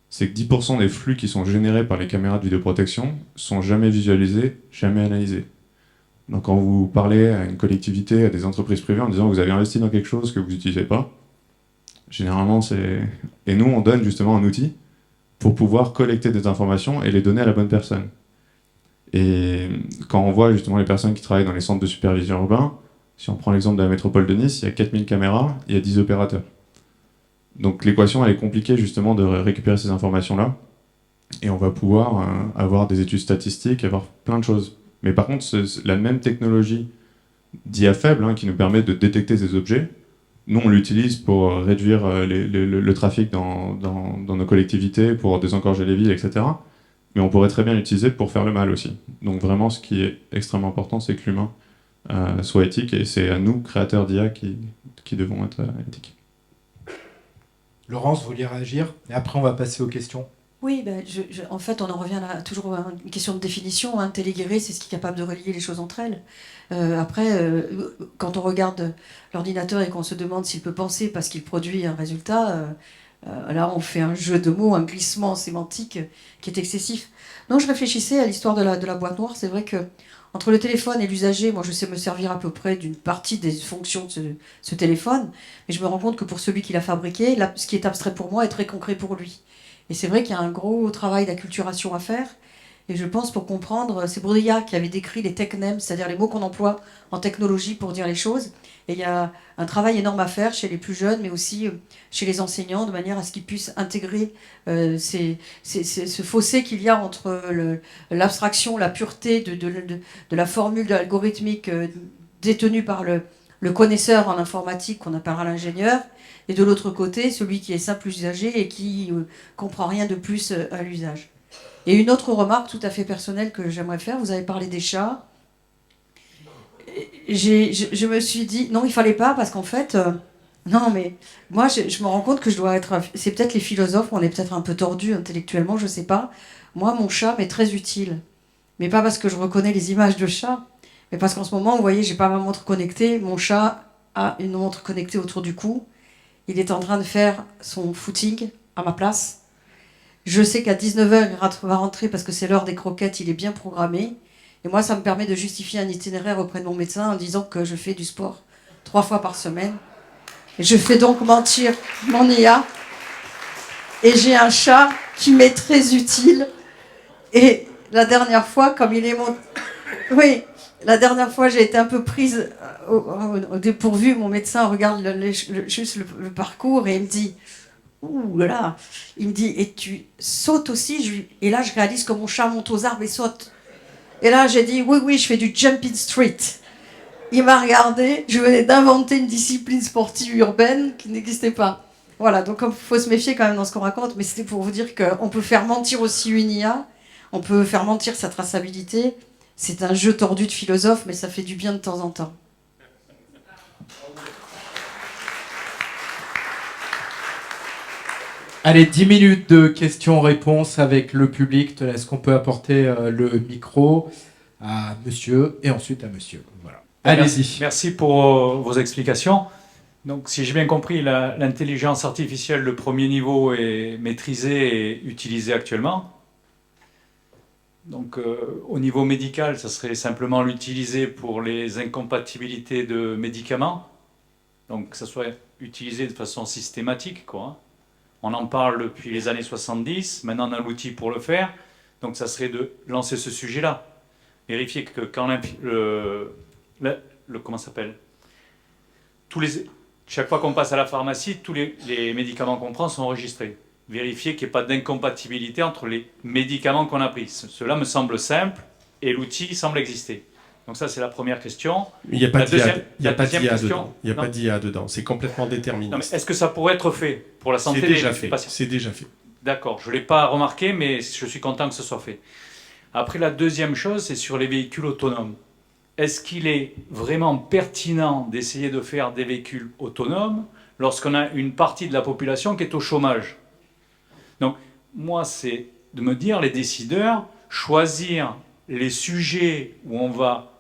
c'est que 10% des flux qui sont générés par les caméras de vidéoprotection sont jamais visualisés, jamais analysés. Donc quand vous parlez à une collectivité, à des entreprises privées en disant que vous avez investi dans quelque chose que vous n'utilisez pas, généralement c'est... Et nous, on donne justement un outil pour pouvoir collecter des informations et les donner à la bonne personne. Et quand on voit justement les personnes qui travaillent dans les centres de supervision urbain, si on prend l'exemple de la métropole de Nice, il y a 4000 caméras, il y a 10 opérateurs. Donc l'équation, elle est compliquée justement de récupérer ces informations-là. Et on va pouvoir avoir des études statistiques, avoir plein de choses. Mais par contre, la même technologie d'IA faible qui nous permet de détecter ces objets, nous on l'utilise pour réduire le trafic dans nos collectivités, pour désengorger les villes, etc. Mais on pourrait très bien l'utiliser pour faire le mal aussi. Donc vraiment, ce qui est extrêmement important, c'est que l'humain soit éthique, et c'est à nous, créateurs d'IA, qui devons être éthiques. Laurence, vous vouliez réagir? Et après, on va passer aux questions. Oui, en fait, on en revient là, toujours à une question de définition. Intelligere, c'est ce qui est capable de relier les choses entre elles. Après, quand on regarde l'ordinateur et qu'on se demande s'il peut penser parce qu'il produit un résultat, là, on fait un jeu de mots, un glissement sémantique qui est excessif. Donc, je réfléchissais à l'histoire de la boîte noire. C'est vrai que entre le téléphone et l'usager, moi, je sais me servir à peu près d'une partie des fonctions de ce téléphone, mais je me rends compte que pour celui qui l'a fabriqué, là, ce qui est abstrait pour moi est très concret pour lui. Et c'est vrai qu'il y a un gros travail d'acculturation à faire. Et je pense pour comprendre, c'est Baudrillard qui avait décrit les technemes, c'est-à-dire les mots qu'on emploie en technologie pour dire les choses. Et il y a un travail énorme à faire chez les plus jeunes, mais aussi chez les enseignants, de manière à ce qu'ils puissent intégrer ce fossé qu'il y a entre l'abstraction, la pureté de la formule algorithmique détenue par le connaisseur en informatique, qu'on appellera l'ingénieur, et de l'autre côté, celui qui est simple usager et qui comprend rien de plus à l'usage. Et une autre remarque tout à fait personnelle que j'aimerais faire, vous avez parlé des chats. Je me suis dit, non, il fallait pas, parce qu'en fait, non, mais moi, je me rends compte que je dois être... C'est peut-être les philosophes, on est peut-être un peu tordus intellectuellement, je sais pas. Moi, mon chat m'est très utile. Mais pas parce que je reconnais les images de chat, mais parce qu'en ce moment, vous voyez, j'ai pas ma montre connectée. Mon chat a une montre connectée autour du cou. Il est en train de faire son footing à ma place. Je sais qu'à 19h, il va rentrer parce que c'est l'heure des croquettes, il est bien programmé. Et moi, ça me permet de justifier un itinéraire auprès de mon médecin en disant que je fais du sport 3 fois par semaine. Et je fais donc mentir mon IA. Et j'ai un chat qui m'est très utile. Et la dernière fois, comme il est mon... Oui, la dernière fois, j'ai été un peu prise au dépourvu. Mon médecin regarde juste le parcours et il me dit... Ouh là, il me dit, et tu sautes aussi? Et là, je réalise que mon chat monte aux arbres et saute. Et là, j'ai dit, oui, je fais du jumping street. Il m'a regardé, je venais d'inventer une discipline sportive urbaine qui n'existait pas. Voilà, donc il faut se méfier quand même dans ce qu'on raconte, mais c'était pour vous dire qu'on peut faire mentir aussi une IA, on peut faire mentir sa traçabilité. C'est un jeu tordu de philosophe, mais ça fait du bien de temps en temps. Allez, 10 minutes de questions-réponses avec le public. Est-ce qu'on peut apporter le micro à monsieur et ensuite à monsieur? Voilà. Allez-y. Merci pour vos explications. Donc, si j'ai bien compris, l'intelligence artificielle de premier niveau est maîtrisée et utilisée actuellement. Donc, au niveau médical, ça serait simplement l'utiliser pour les incompatibilités de médicaments. Donc, que ça soit utilisé de façon systématique, quoi. On en parle depuis les années 70. Maintenant, on a l'outil pour le faire. Donc, ça serait de lancer ce sujet-là. Vérifier que quand comment ça s'appelle, chaque fois qu'on passe à la pharmacie, tous les médicaments qu'on prend sont enregistrés. Vérifier qu'il n'y ait pas d'incompatibilité entre les médicaments qu'on a pris. Cela me semble simple et l'outil semble exister. Donc ça, c'est la première question. Il n'y a pas d'IA dedans. Il n'y a pas d'IA dedans. C'est complètement déterminé. Est-ce que ça pourrait être fait pour la santé des patients? C'est déjà fait. D'accord, je ne l'ai pas remarqué, mais je suis content que ce soit fait. Après, la deuxième chose, c'est sur les véhicules autonomes. Est-ce qu'il est vraiment pertinent d'essayer de faire des véhicules autonomes lorsqu'on a une partie de la population qui est au chômage? Donc, moi, c'est de me dire, les décideurs, choisir les sujets où on va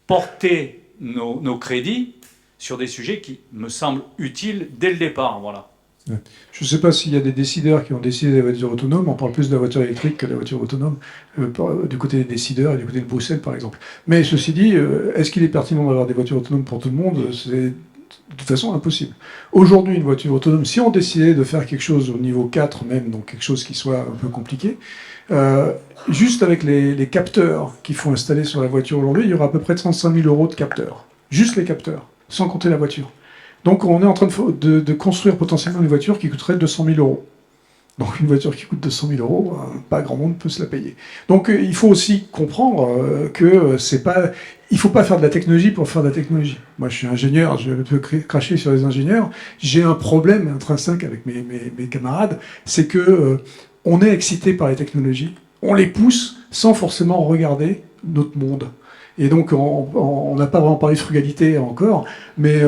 porter nos crédits sur des sujets qui me semblent utiles dès le départ. Voilà. Je ne sais pas s'il y a des décideurs qui ont décidé des voitures autonomes. On parle plus de la voiture électrique que de la voiture autonome du côté des décideurs et du côté de Bruxelles, par exemple. Mais ceci dit, est-ce qu'il est pertinent d'avoir des voitures autonomes pour tout le monde? C'est de toute façon impossible. Aujourd'hui, une voiture autonome, si on décidait de faire quelque chose au niveau 4 même, donc quelque chose qui soit un peu compliqué, juste avec les capteurs qu'il faut installer sur la voiture aujourd'hui, il y aura à peu près 35 000 € de capteurs. Juste les capteurs, sans compter la voiture. Donc on est en train de construire potentiellement une voiture qui coûterait 200 000 €. Donc une voiture qui coûte 200 000 €, pas grand monde peut se la payer. Donc il faut aussi comprendre que c'est pas... Il faut pas faire de la technologie pour faire de la technologie. Moi je suis ingénieur, je peux cracher sur les ingénieurs. J'ai un problème intrinsèque avec mes camarades, c'est que on est excité par les technologies, on les pousse sans forcément regarder notre monde. Et donc, on n'a pas vraiment parlé de frugalité encore, mais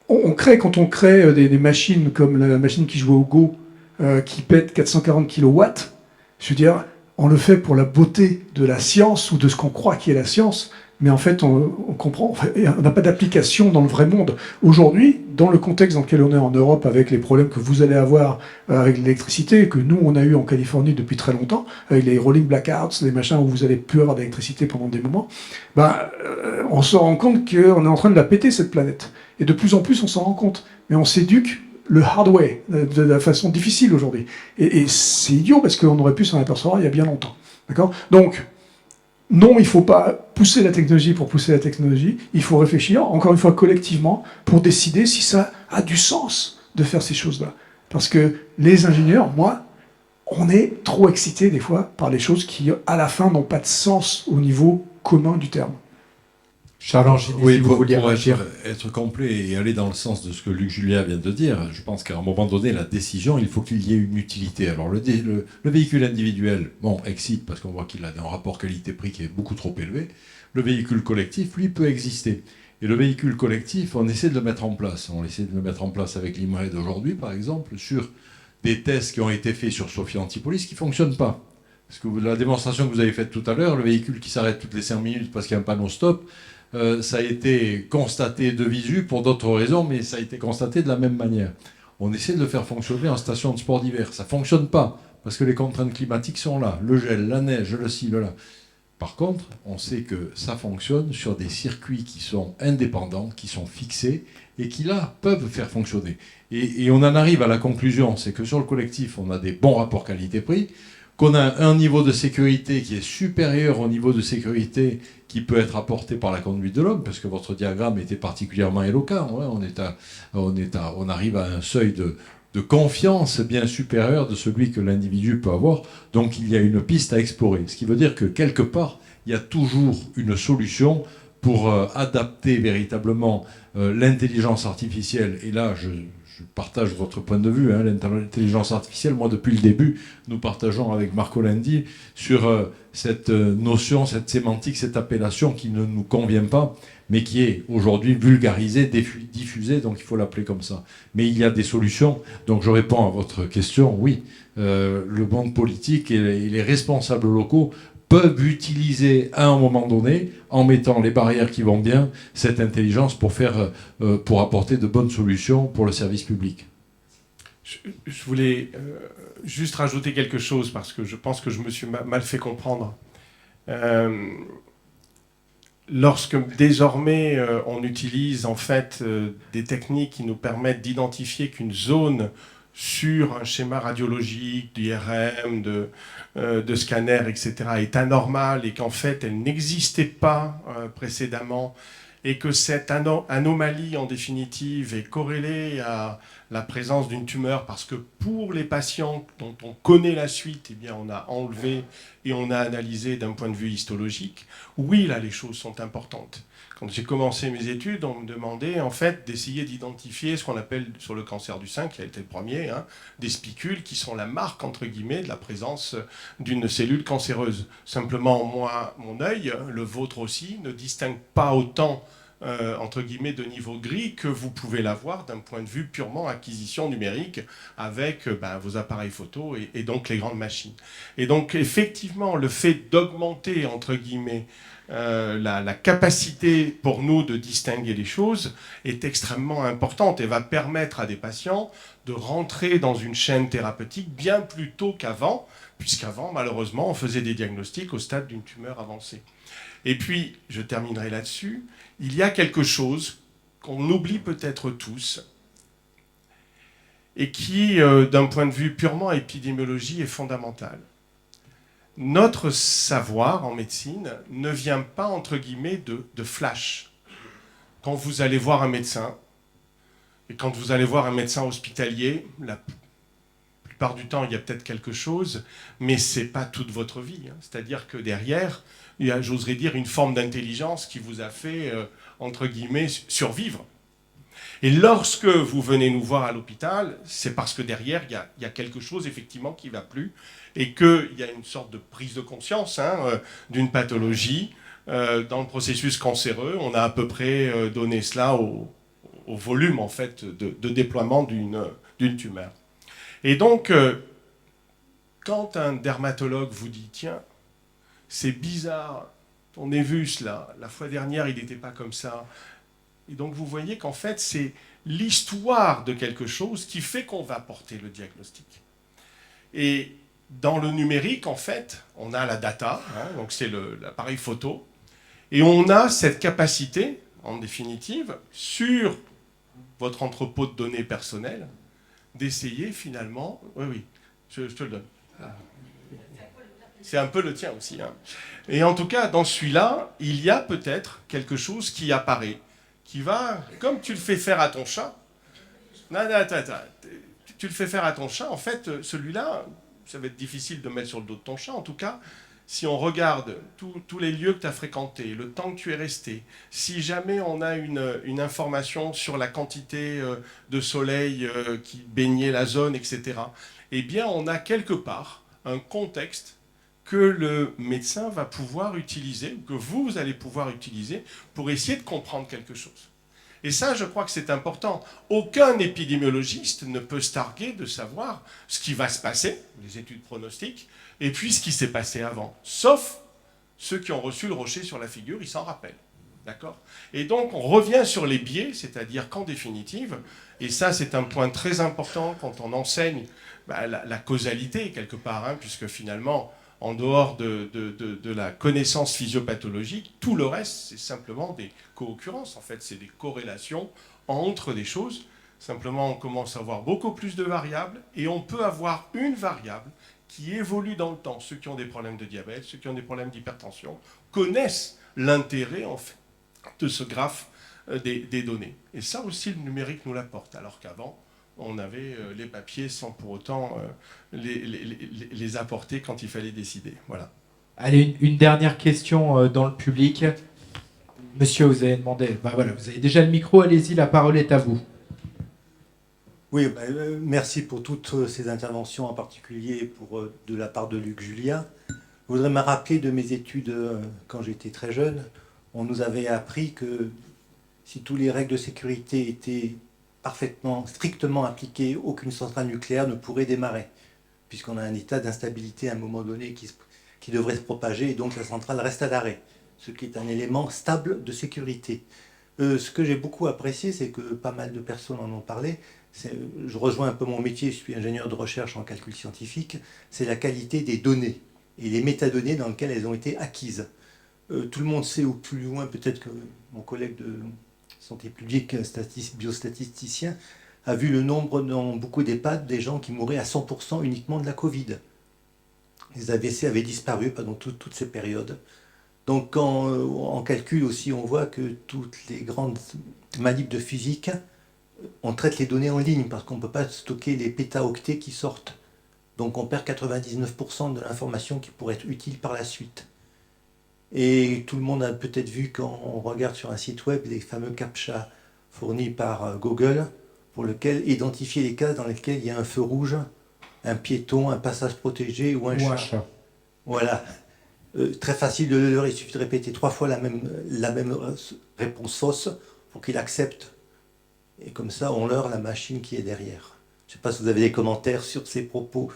quand on crée des machines comme la machine qui joue au Go, qui pète 440 kW, je veux dire, on le fait pour la beauté de la science ou de ce qu'on croit qui est la science, mais en fait, on comprend, on n'a pas d'application dans le vrai monde. Aujourd'hui, dans le contexte dans lequel on est en Europe, avec les problèmes que vous allez avoir avec l'électricité, que nous, on a eu en Californie depuis très longtemps, avec les rolling blackouts, les machins où vous allez plus avoir d'électricité pendant des moments, on se rend compte qu'on est en train de la péter, cette planète. Et de plus en plus, on s'en rend compte. Mais on s'éduque le hard way, de la façon difficile aujourd'hui. Et c'est idiot, parce qu'on aurait pu s'en apercevoir il y a bien longtemps. D'accord ? Donc, non, il ne faut pas pousser la technologie pour pousser la technologie. Il faut réfléchir, encore une fois, collectivement, pour décider si ça a du sens de faire ces choses-là. Parce que les ingénieurs, moi, on est trop excités des fois par les choses qui, à la fin, n'ont pas de sens au niveau commun du terme. Charles Angini, oui, si vous vouliez réagir. être complet et aller dans le sens de ce que Luc Julien vient de dire, je pense qu'à un moment donné, la décision, il faut qu'il y ait une utilité. Alors le véhicule individuel, bon, excite parce qu'on voit qu'il a un rapport qualité-prix qui est beaucoup trop élevé. Le véhicule collectif, lui, peut exister. Et le véhicule collectif, on essaie de le mettre en place. On essaie de le mettre en place avec l'IMRED aujourd'hui, par exemple, sur des tests qui ont été faits sur Sophia Antipolis qui ne fonctionnent pas. Parce que la démonstration que vous avez faite tout à l'heure, le véhicule qui s'arrête toutes les 5 minutes parce qu'il y a un panneau stop, ça a été constaté de visu pour d'autres raisons, mais ça a été constaté de la même manière. On essaie de le faire fonctionner en station de sport d'hiver. Ça ne fonctionne pas, parce que les contraintes climatiques sont là. Le gel, la neige, le ci, le là. Par contre, on sait que ça fonctionne sur des circuits qui sont indépendants, qui sont fixés, et qui, là, peuvent faire fonctionner. Et on en arrive à la conclusion, c'est que sur le collectif, on a des bons rapports qualité-prix, qu'on a un niveau de sécurité qui est supérieur au niveau de sécurité qui peut être apporté par la conduite de l'homme, parce que votre diagramme était particulièrement éloquent. On arrive à un seuil de confiance bien supérieur de celui que l'individu peut avoir. Donc il y a une piste à explorer. Ce qui veut dire que quelque part, il y a toujours une solution pour adapter véritablement l'intelligence artificielle. Et là, je je partage votre point de vue, hein, l'intelligence artificielle. Moi, depuis le début, nous partageons avec Marco Lendi sur cette notion, cette sémantique, cette appellation qui ne nous convient pas, mais qui est aujourd'hui vulgarisée, diffusée, donc il faut l'appeler comme ça. Mais il y a des solutions. Donc je réponds à votre question, oui. Le monde politique et les responsables locaux peuvent utiliser à un moment donné, en mettant les barrières qui vont bien, cette intelligence pour apporter de bonnes solutions pour le service public. Je voulais juste rajouter quelque chose parce que je pense que je me suis mal fait comprendre. Lorsque désormais on utilise en fait des techniques qui nous permettent d'identifier qu'une zone sur un schéma radiologique, d'IRM, de scanner, etc., est anormale et qu'en fait elle n'existait pas précédemment et que cette anomalie en définitive est corrélée à la présence d'une tumeur parce que pour les patients dont on connaît la suite, eh bien on a enlevé et on a analysé d'un point de vue histologique. Oui, là les choses sont importantes. Quand j'ai commencé mes études, on me demandait en fait d'essayer d'identifier ce qu'on appelle sur le cancer du sein, qui a été le premier, hein, des spicules qui sont la marque entre guillemets de la présence d'une cellule cancéreuse. Simplement, moi, mon œil, le vôtre aussi, ne distingue pas autant entre guillemets de niveau gris que vous pouvez l'avoir d'un point de vue purement acquisition numérique avec vos appareils photo et donc les grandes machines. Et donc effectivement, le fait d'augmenter entre guillemets la capacité pour nous de distinguer les choses est extrêmement importante et va permettre à des patients de rentrer dans une chaîne thérapeutique bien plus tôt qu'avant, puisqu'avant, malheureusement, on faisait des diagnostics au stade d'une tumeur avancée. Et puis, je terminerai là-dessus, il y a quelque chose qu'on oublie peut-être tous et qui, d'un point de vue purement épidémiologie, est fondamental. Notre savoir en médecine ne vient pas, entre guillemets, de flash. Quand vous allez voir un médecin, et quand vous allez voir un médecin hospitalier, la plupart du temps, il y a peut-être quelque chose, mais ce n'est pas toute votre vie. C'est-à-dire que derrière, il y a, j'oserais dire, une forme d'intelligence qui vous a fait, entre guillemets, survivre. Et lorsque vous venez nous voir à l'hôpital, c'est parce que derrière, il y a quelque chose, effectivement, qui ne va plus, et qu'il y a une sorte de prise de conscience d'une pathologie dans le processus cancéreux. On a à peu près donné cela au volume, en fait, de déploiement d'une tumeur. Et donc, quand un dermatologue vous dit « Tiens, c'est bizarre, ton névus, là, la fois dernière, il n'était pas comme ça », et donc vous voyez qu'en fait, c'est l'histoire de quelque chose qui fait qu'on va porter le diagnostic. Et dans le numérique, en fait, on a la data, donc c'est l'appareil photo, et on a cette capacité, en définitive, sur votre entrepôt de données personnelles, d'essayer finalement... Oui, je te le donne. C'est un peu le tien aussi. Et en tout cas, dans celui-là, il y a peut-être quelque chose qui apparaît, qui va, comme tu le fais faire à ton chat, tu le fais faire à ton chat, en fait, celui-là, ça va être difficile de mettre sur le dos de ton chat, en tout cas, si on regarde tous les lieux que tu as fréquentés, le temps que tu es resté, si jamais on a une information sur la quantité de soleil qui baignait la zone, etc., eh bien, on a quelque part un contexte que le médecin va pouvoir utiliser, ou que vous allez pouvoir utiliser pour essayer de comprendre quelque chose. Et ça, je crois que c'est important. Aucun épidémiologiste ne peut se targuer de savoir ce qui va se passer, les études pronostiques, et puis ce qui s'est passé avant. Sauf ceux qui ont reçu le rocher sur la figure, ils s'en rappellent. D'accord ? Et donc, on revient sur les biais, c'est-à-dire qu'en définitive, et ça, c'est un point très important quand on enseigne la causalité, quelque part, puisque finalement, en dehors de la connaissance physiopathologique, tout le reste, c'est simplement des co-occurrences. En fait, c'est des corrélations entre des choses. Simplement, on commence à avoir beaucoup plus de variables et on peut avoir une variable qui évolue dans le temps. Ceux qui ont des problèmes de diabète, ceux qui ont des problèmes d'hypertension, connaissent l'intérêt en fait, de ce graphe des données. Et ça aussi, le numérique nous l'apporte, alors qu'avant, on avait les papiers sans pour autant les apporter quand il fallait décider. Voilà. Allez, une dernière question dans le public. Monsieur, vous avez demandé... voilà, vous avez déjà le micro, allez-y, la parole est à vous. Oui, merci pour toutes ces interventions, en particulier de la part de Luc Julia. Je voudrais me rappeler de mes études quand j'étais très jeune. On nous avait appris que si toutes les règles de sécurité étaient strictement appliquées, aucune centrale nucléaire ne pourrait démarrer, puisqu'on a un état d'instabilité à un moment donné qui devrait se propager, et donc la centrale reste à l'arrêt, ce qui est un élément stable de sécurité. Ce que j'ai beaucoup apprécié, c'est que pas mal de personnes en ont parlé, je rejoins un peu mon métier, je suis ingénieur de recherche en calcul scientifique, c'est la qualité des données et les métadonnées dans lesquelles elles ont été acquises. Tout le monde sait, ou plus loin, peut-être que mon collègue de santé publique, biostatisticien, a vu le nombre dans beaucoup d'EHPAD des gens qui mouraient à 100% uniquement de la Covid. Les AVC avaient disparu pendant toutes ces périodes. Donc quand en calcul aussi, on voit que toutes les grandes manips de physique, on traite les données en ligne parce qu'on ne peut pas stocker les pétaoctets qui sortent. Donc on perd 99% de l'information qui pourrait être utile par la suite. Et tout le monde a peut-être vu quand on regarde sur un site web les fameux CAPTCHA fournis par Google, pour lequel identifier les cas dans lesquels il y a un feu rouge, un piéton, un passage protégé ou un chat. Voilà. Très facile de le leurrer, il suffit de répéter 3 fois la même réponse fausse pour qu'il accepte. Et comme ça, on leurre la machine qui est derrière. Je ne sais pas si vous avez des commentaires sur ces propos.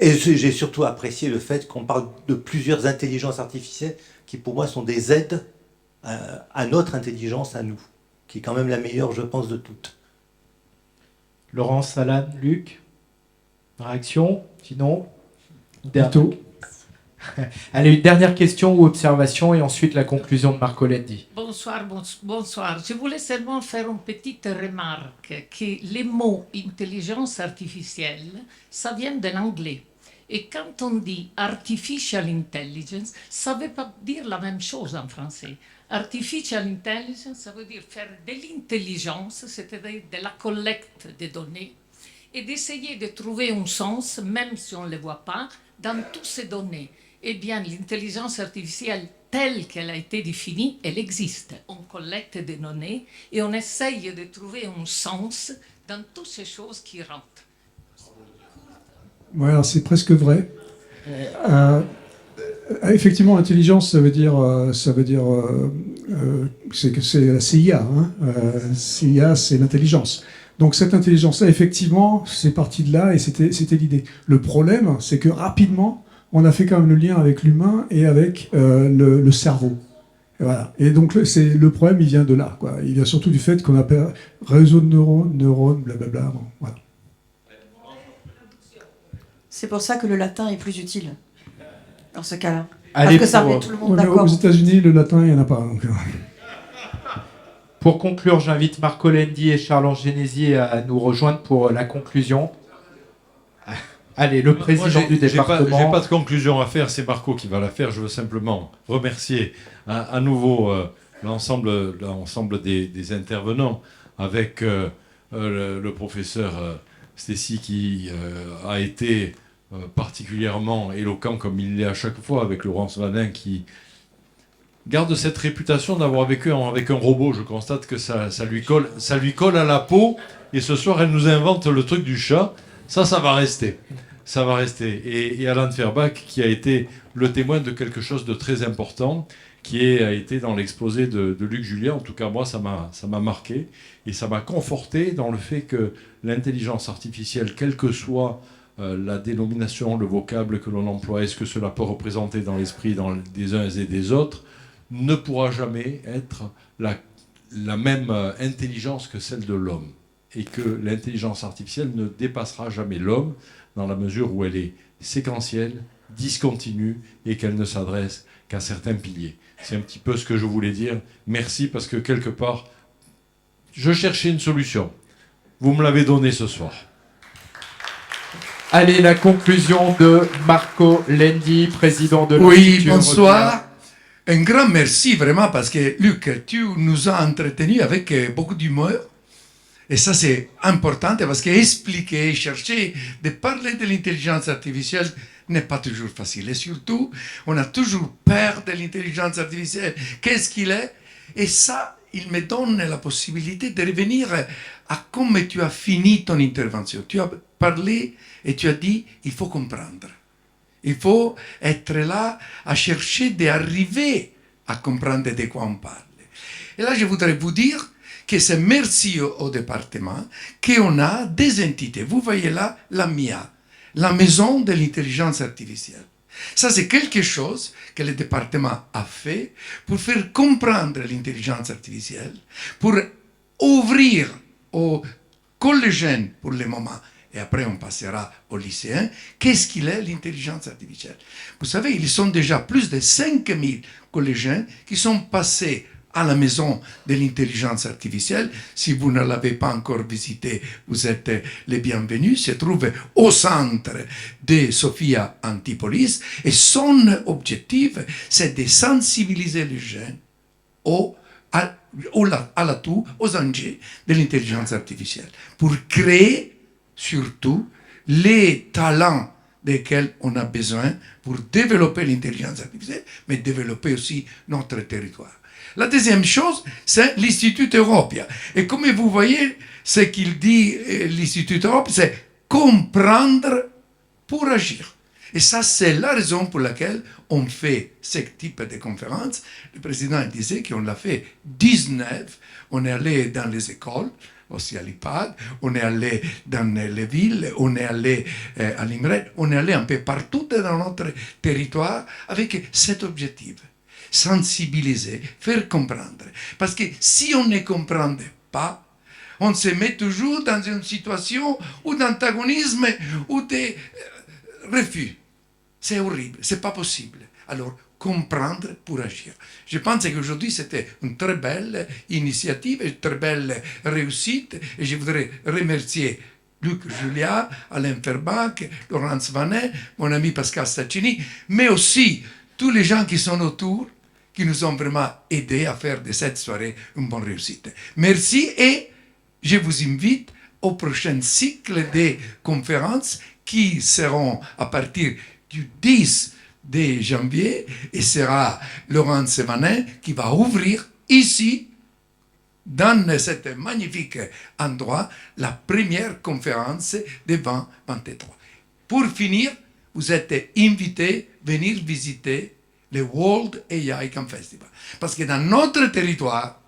Et j'ai surtout apprécié le fait qu'on parle de plusieurs intelligences artificielles qui, pour moi, sont des aides à notre intelligence, à nous, qui est quand même la meilleure, je pense, de toutes. Laurence, Alan, Luc, réaction? Sinon, allez, une dernière question ou observation et ensuite la conclusion de Marco Lendi. Bonsoir. Je voulais seulement faire une petite remarque que les mots intelligence artificielle, ça vient de l'anglais. Et quand on dit artificial intelligence, ça ne veut pas dire la même chose en français. Artificial intelligence, ça veut dire faire de l'intelligence, c'est-à-dire de la collecte des données, et d'essayer de trouver un sens, même si on ne le voit pas, dans toutes ces données. Eh bien, l'intelligence artificielle telle qu'elle a été définie, elle existe. On collecte des données et on essaye de trouver un sens dans toutes ces choses qui rentrent. Ouais, alors c'est presque vrai. Effectivement, l'intelligence, ça veut dire c'est la CIA. CIA, c'est l'intelligence. Donc cette intelligence-là, effectivement, c'est parti de là et c'était l'idée. Le problème, c'est que rapidement, on a fait quand même le lien avec l'humain et avec le cerveau. Et voilà. Et donc le problème, il vient de là, quoi. Il vient surtout du fait qu'on appelle réseau de neurones, blablabla. Bon, voilà. C'est pour ça que le latin est plus utile dans ce cas-là. Allez, parce que ça met tout le monde Ouais, d'accord. aux États-Unis, le latin, il n'y en a pas. Donc... Pour conclure, j'invite Marco Lendi et Charles Angenesi à nous rejoindre pour la conclusion. Allez, le président du département. J'ai pas de conclusion à faire, c'est Marco qui va la faire. Je veux simplement remercier à nouveau l'ensemble des intervenants, avec le professeur Stécy qui a été particulièrement éloquent comme il l'est à chaque fois, avec Laurence Vadin qui garde cette réputation d'avoir vécu avec un robot. Je constate que ça lui colle à la peau, et ce soir elle nous invente le truc du chat. Ça va rester. Ça va rester. Et Alan Ferbach qui a été le témoin de quelque chose de très important, qui a été dans l'exposé de Luc Julia. En tout cas, moi, ça m'a marqué, et ça m'a conforté dans le fait que l'intelligence artificielle, quelle que soit la dénomination, le vocable que l'on emploie, et ce que cela peut représenter dans l'esprit des uns et des autres, ne pourra jamais être la même intelligence que celle de l'homme. Et que l'intelligence artificielle ne dépassera jamais l'homme, dans la mesure où elle est séquentielle, discontinue, et qu'elle ne s'adresse qu'à certains piliers. C'est un petit peu ce que je voulais dire. Merci, parce que quelque part, je cherchais une solution. Vous me l'avez donnée ce soir. Allez, la conclusion de Marco Lendi, président de l'Institut. Oui, bonsoir. Un grand merci vraiment, parce que Luc, tu nous as entretenus avec beaucoup d'humour. Et ça, c'est important, parce qu'expliquer, chercher de parler de l'intelligence artificielle n'est pas toujours facile. Et surtout, on a toujours peur de l'intelligence artificielle. Qu'est-ce qu'il est? Et ça, il me donne la possibilité de revenir à comme tu as fini ton intervention. Tu as parlé et tu as dit, il faut comprendre. Il faut être là à chercher d'arriver à comprendre de quoi on parle. Et là, je voudrais vous dire que c'est merci au département qu'on a des entités. Vous voyez là la MIA, la maison de l'intelligence artificielle. Ça, c'est quelque chose que le département a fait pour faire comprendre l'intelligence artificielle, pour ouvrir aux collégiens pour le moment, et après on passera aux lycéens, qu'est-ce qu'il est l'intelligence artificielle. Vous savez, ils sont déjà plus de 5000 collégiens qui sont passés à la maison de l'intelligence artificielle. Si vous ne l'avez pas encore visité, vous êtes les bienvenus. Se trouve au centre de Sophia Antipolis et son objectif, c'est de sensibiliser les jeunes à l'atout, aux enjeux de l'intelligence artificielle, pour créer surtout les talents desquels on a besoin pour développer l'intelligence artificielle, mais développer aussi notre territoire. La deuxième chose, c'est l'Institut Europia. Et comme vous voyez, ce qu'il dit l'Institut Europia, c'est comprendre pour agir. Et ça, c'est la raison pour laquelle on fait ce type de conférence. Le président disait qu'on l'a fait 19. On est allé dans les écoles, aussi à l'IPAD, on est allé dans les villes, on est allé à l'IMRED, on est allé un peu partout dans notre territoire avec cet objectif. Sensibiliser, faire comprendre. Parce que si on ne comprend pas, on se met toujours dans une situation ou d'antagonisme ou de refus. C'est horrible, c'est pas possible. Alors, comprendre pour agir. Je pense qu'aujourd'hui, c'était une très belle initiative, une très belle réussite, et je voudrais remercier Luc Julia, Alain Ferbach, Laurence Vanet, mon ami Pascal Staccini, mais aussi tous les gens qui sont autour, qui nous ont vraiment aidés à faire de cette soirée une bonne réussite. Merci et je vous invite au prochain cycle de conférences qui seront à partir du 10 de janvier et sera Laurence Vanet qui va ouvrir ici, dans cet magnifique endroit, la première conférence de 2023. Pour finir, vous êtes invités à venir visiter le World AI Camp Festival. Parce que dans notre territoire,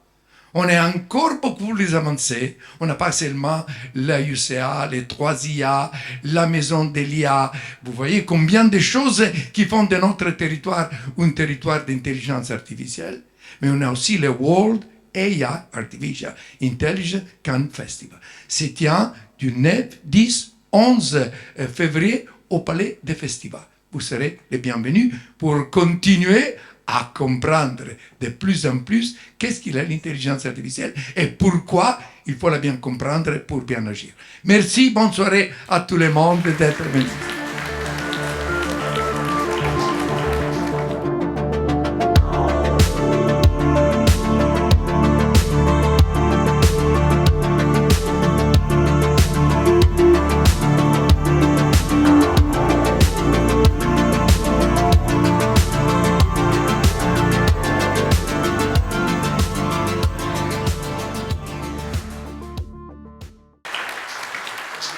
on est encore beaucoup plus avancé. On n'a pas seulement la UCA, les 3IA, la maison de l'IA. Vous voyez combien de choses qui font de notre territoire un territoire d'intelligence artificielle. Mais on a aussi le World AI Artificial Intelligence Camp Festival. Se tient du 9, 10, 11 février au Palais des Festivals. Vous serez les bienvenus pour continuer à comprendre de plus en plus qu'est-ce qu'il est l'intelligence artificielle et pourquoi il faut la bien comprendre pour bien agir. Merci, bonne soirée à tout le monde d'être venus.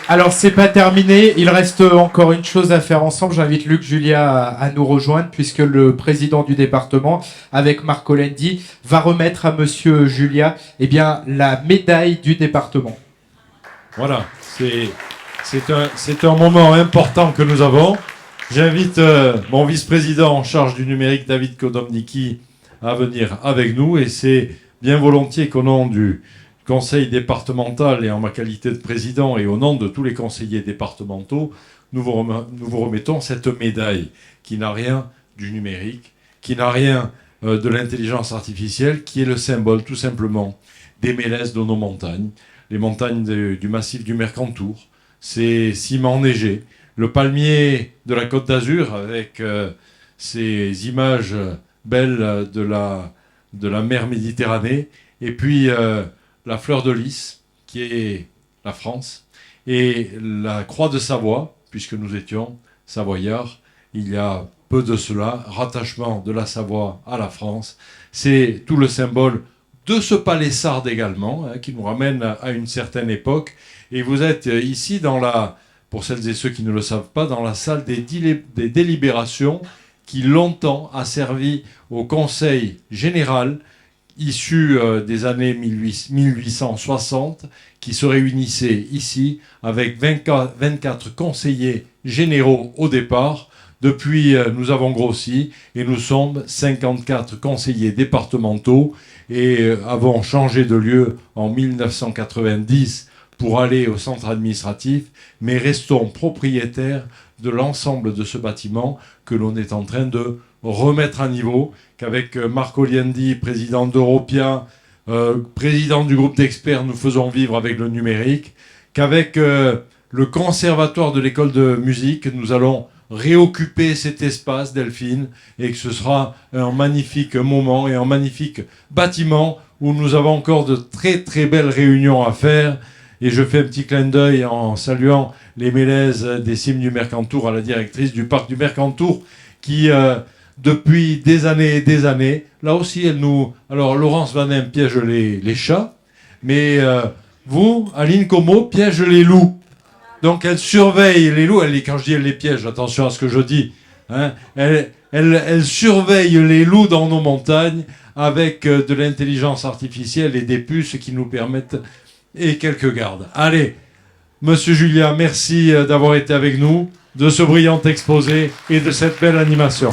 Alors c'est pas terminé, il reste encore une chose à faire ensemble. J'invite Luc Julia à nous rejoindre puisque le président du département, avec Marco Lendi, va remettre à Monsieur Julia la médaille du département. Voilà, c'est un moment important que nous avons. J'invite mon vice-président en charge du numérique, David Kodomniki, à venir avec nous et c'est bien volontiers qu'au nom du conseil départemental et en ma qualité de président et au nom de tous les conseillers départementaux, nous vous remettons cette médaille qui n'a rien du numérique, qui n'a rien de l'intelligence artificielle, qui est le symbole tout simplement des mélèzes de nos montagnes, les montagnes du massif du Mercantour, ces ciments enneigés, le palmier de la Côte d'Azur avec ces images belles de la mer Méditerranée, et puis la fleur de lys, qui est la France, et la croix de Savoie, puisque nous étions savoyards, il y a peu de cela, rattachement de la Savoie à la France, c'est tout le symbole de ce palais Sardes également, qui nous ramène à une certaine époque. Et vous êtes ici pour celles et ceux qui ne le savent pas, dans la salle des délibérations qui longtemps a servi au Conseil général issu des années 1860, qui se réunissait ici avec 24 conseillers généraux au départ. Depuis, nous avons grossi et nous sommes 54 conseillers départementaux et avons changé de lieu en 1990 pour aller au centre administratif, mais restons propriétaires de l'ensemble de ce bâtiment que l'on est en train de remettre à niveau, qu'avec Marco Liendi, président d'Europia, président du groupe d'experts, nous faisons vivre avec le numérique, qu'avec le conservatoire de l'école de musique, nous allons réoccuper cet espace, Delphine, et que ce sera un magnifique moment et un magnifique bâtiment où nous avons encore de très très belles réunions à faire. Et je fais un petit clin d'œil en saluant les mélèzes des cimes du Mercantour à la directrice du parc du Mercantour qui, depuis des années et des années, là aussi, elle nous... Alors, Laurence Vanem piège les chats, mais vous, Aline Como, piège les loups. Donc, elle surveille les loups. Quand je dis elle les piège, attention à ce que je dis. Hein, elle surveille les loups dans nos montagnes avec de l'intelligence artificielle et des puces qui nous permettent... et quelques gardes. Allez, Monsieur Julia, merci d'avoir été avec nous, de ce brillant exposé et de cette belle animation.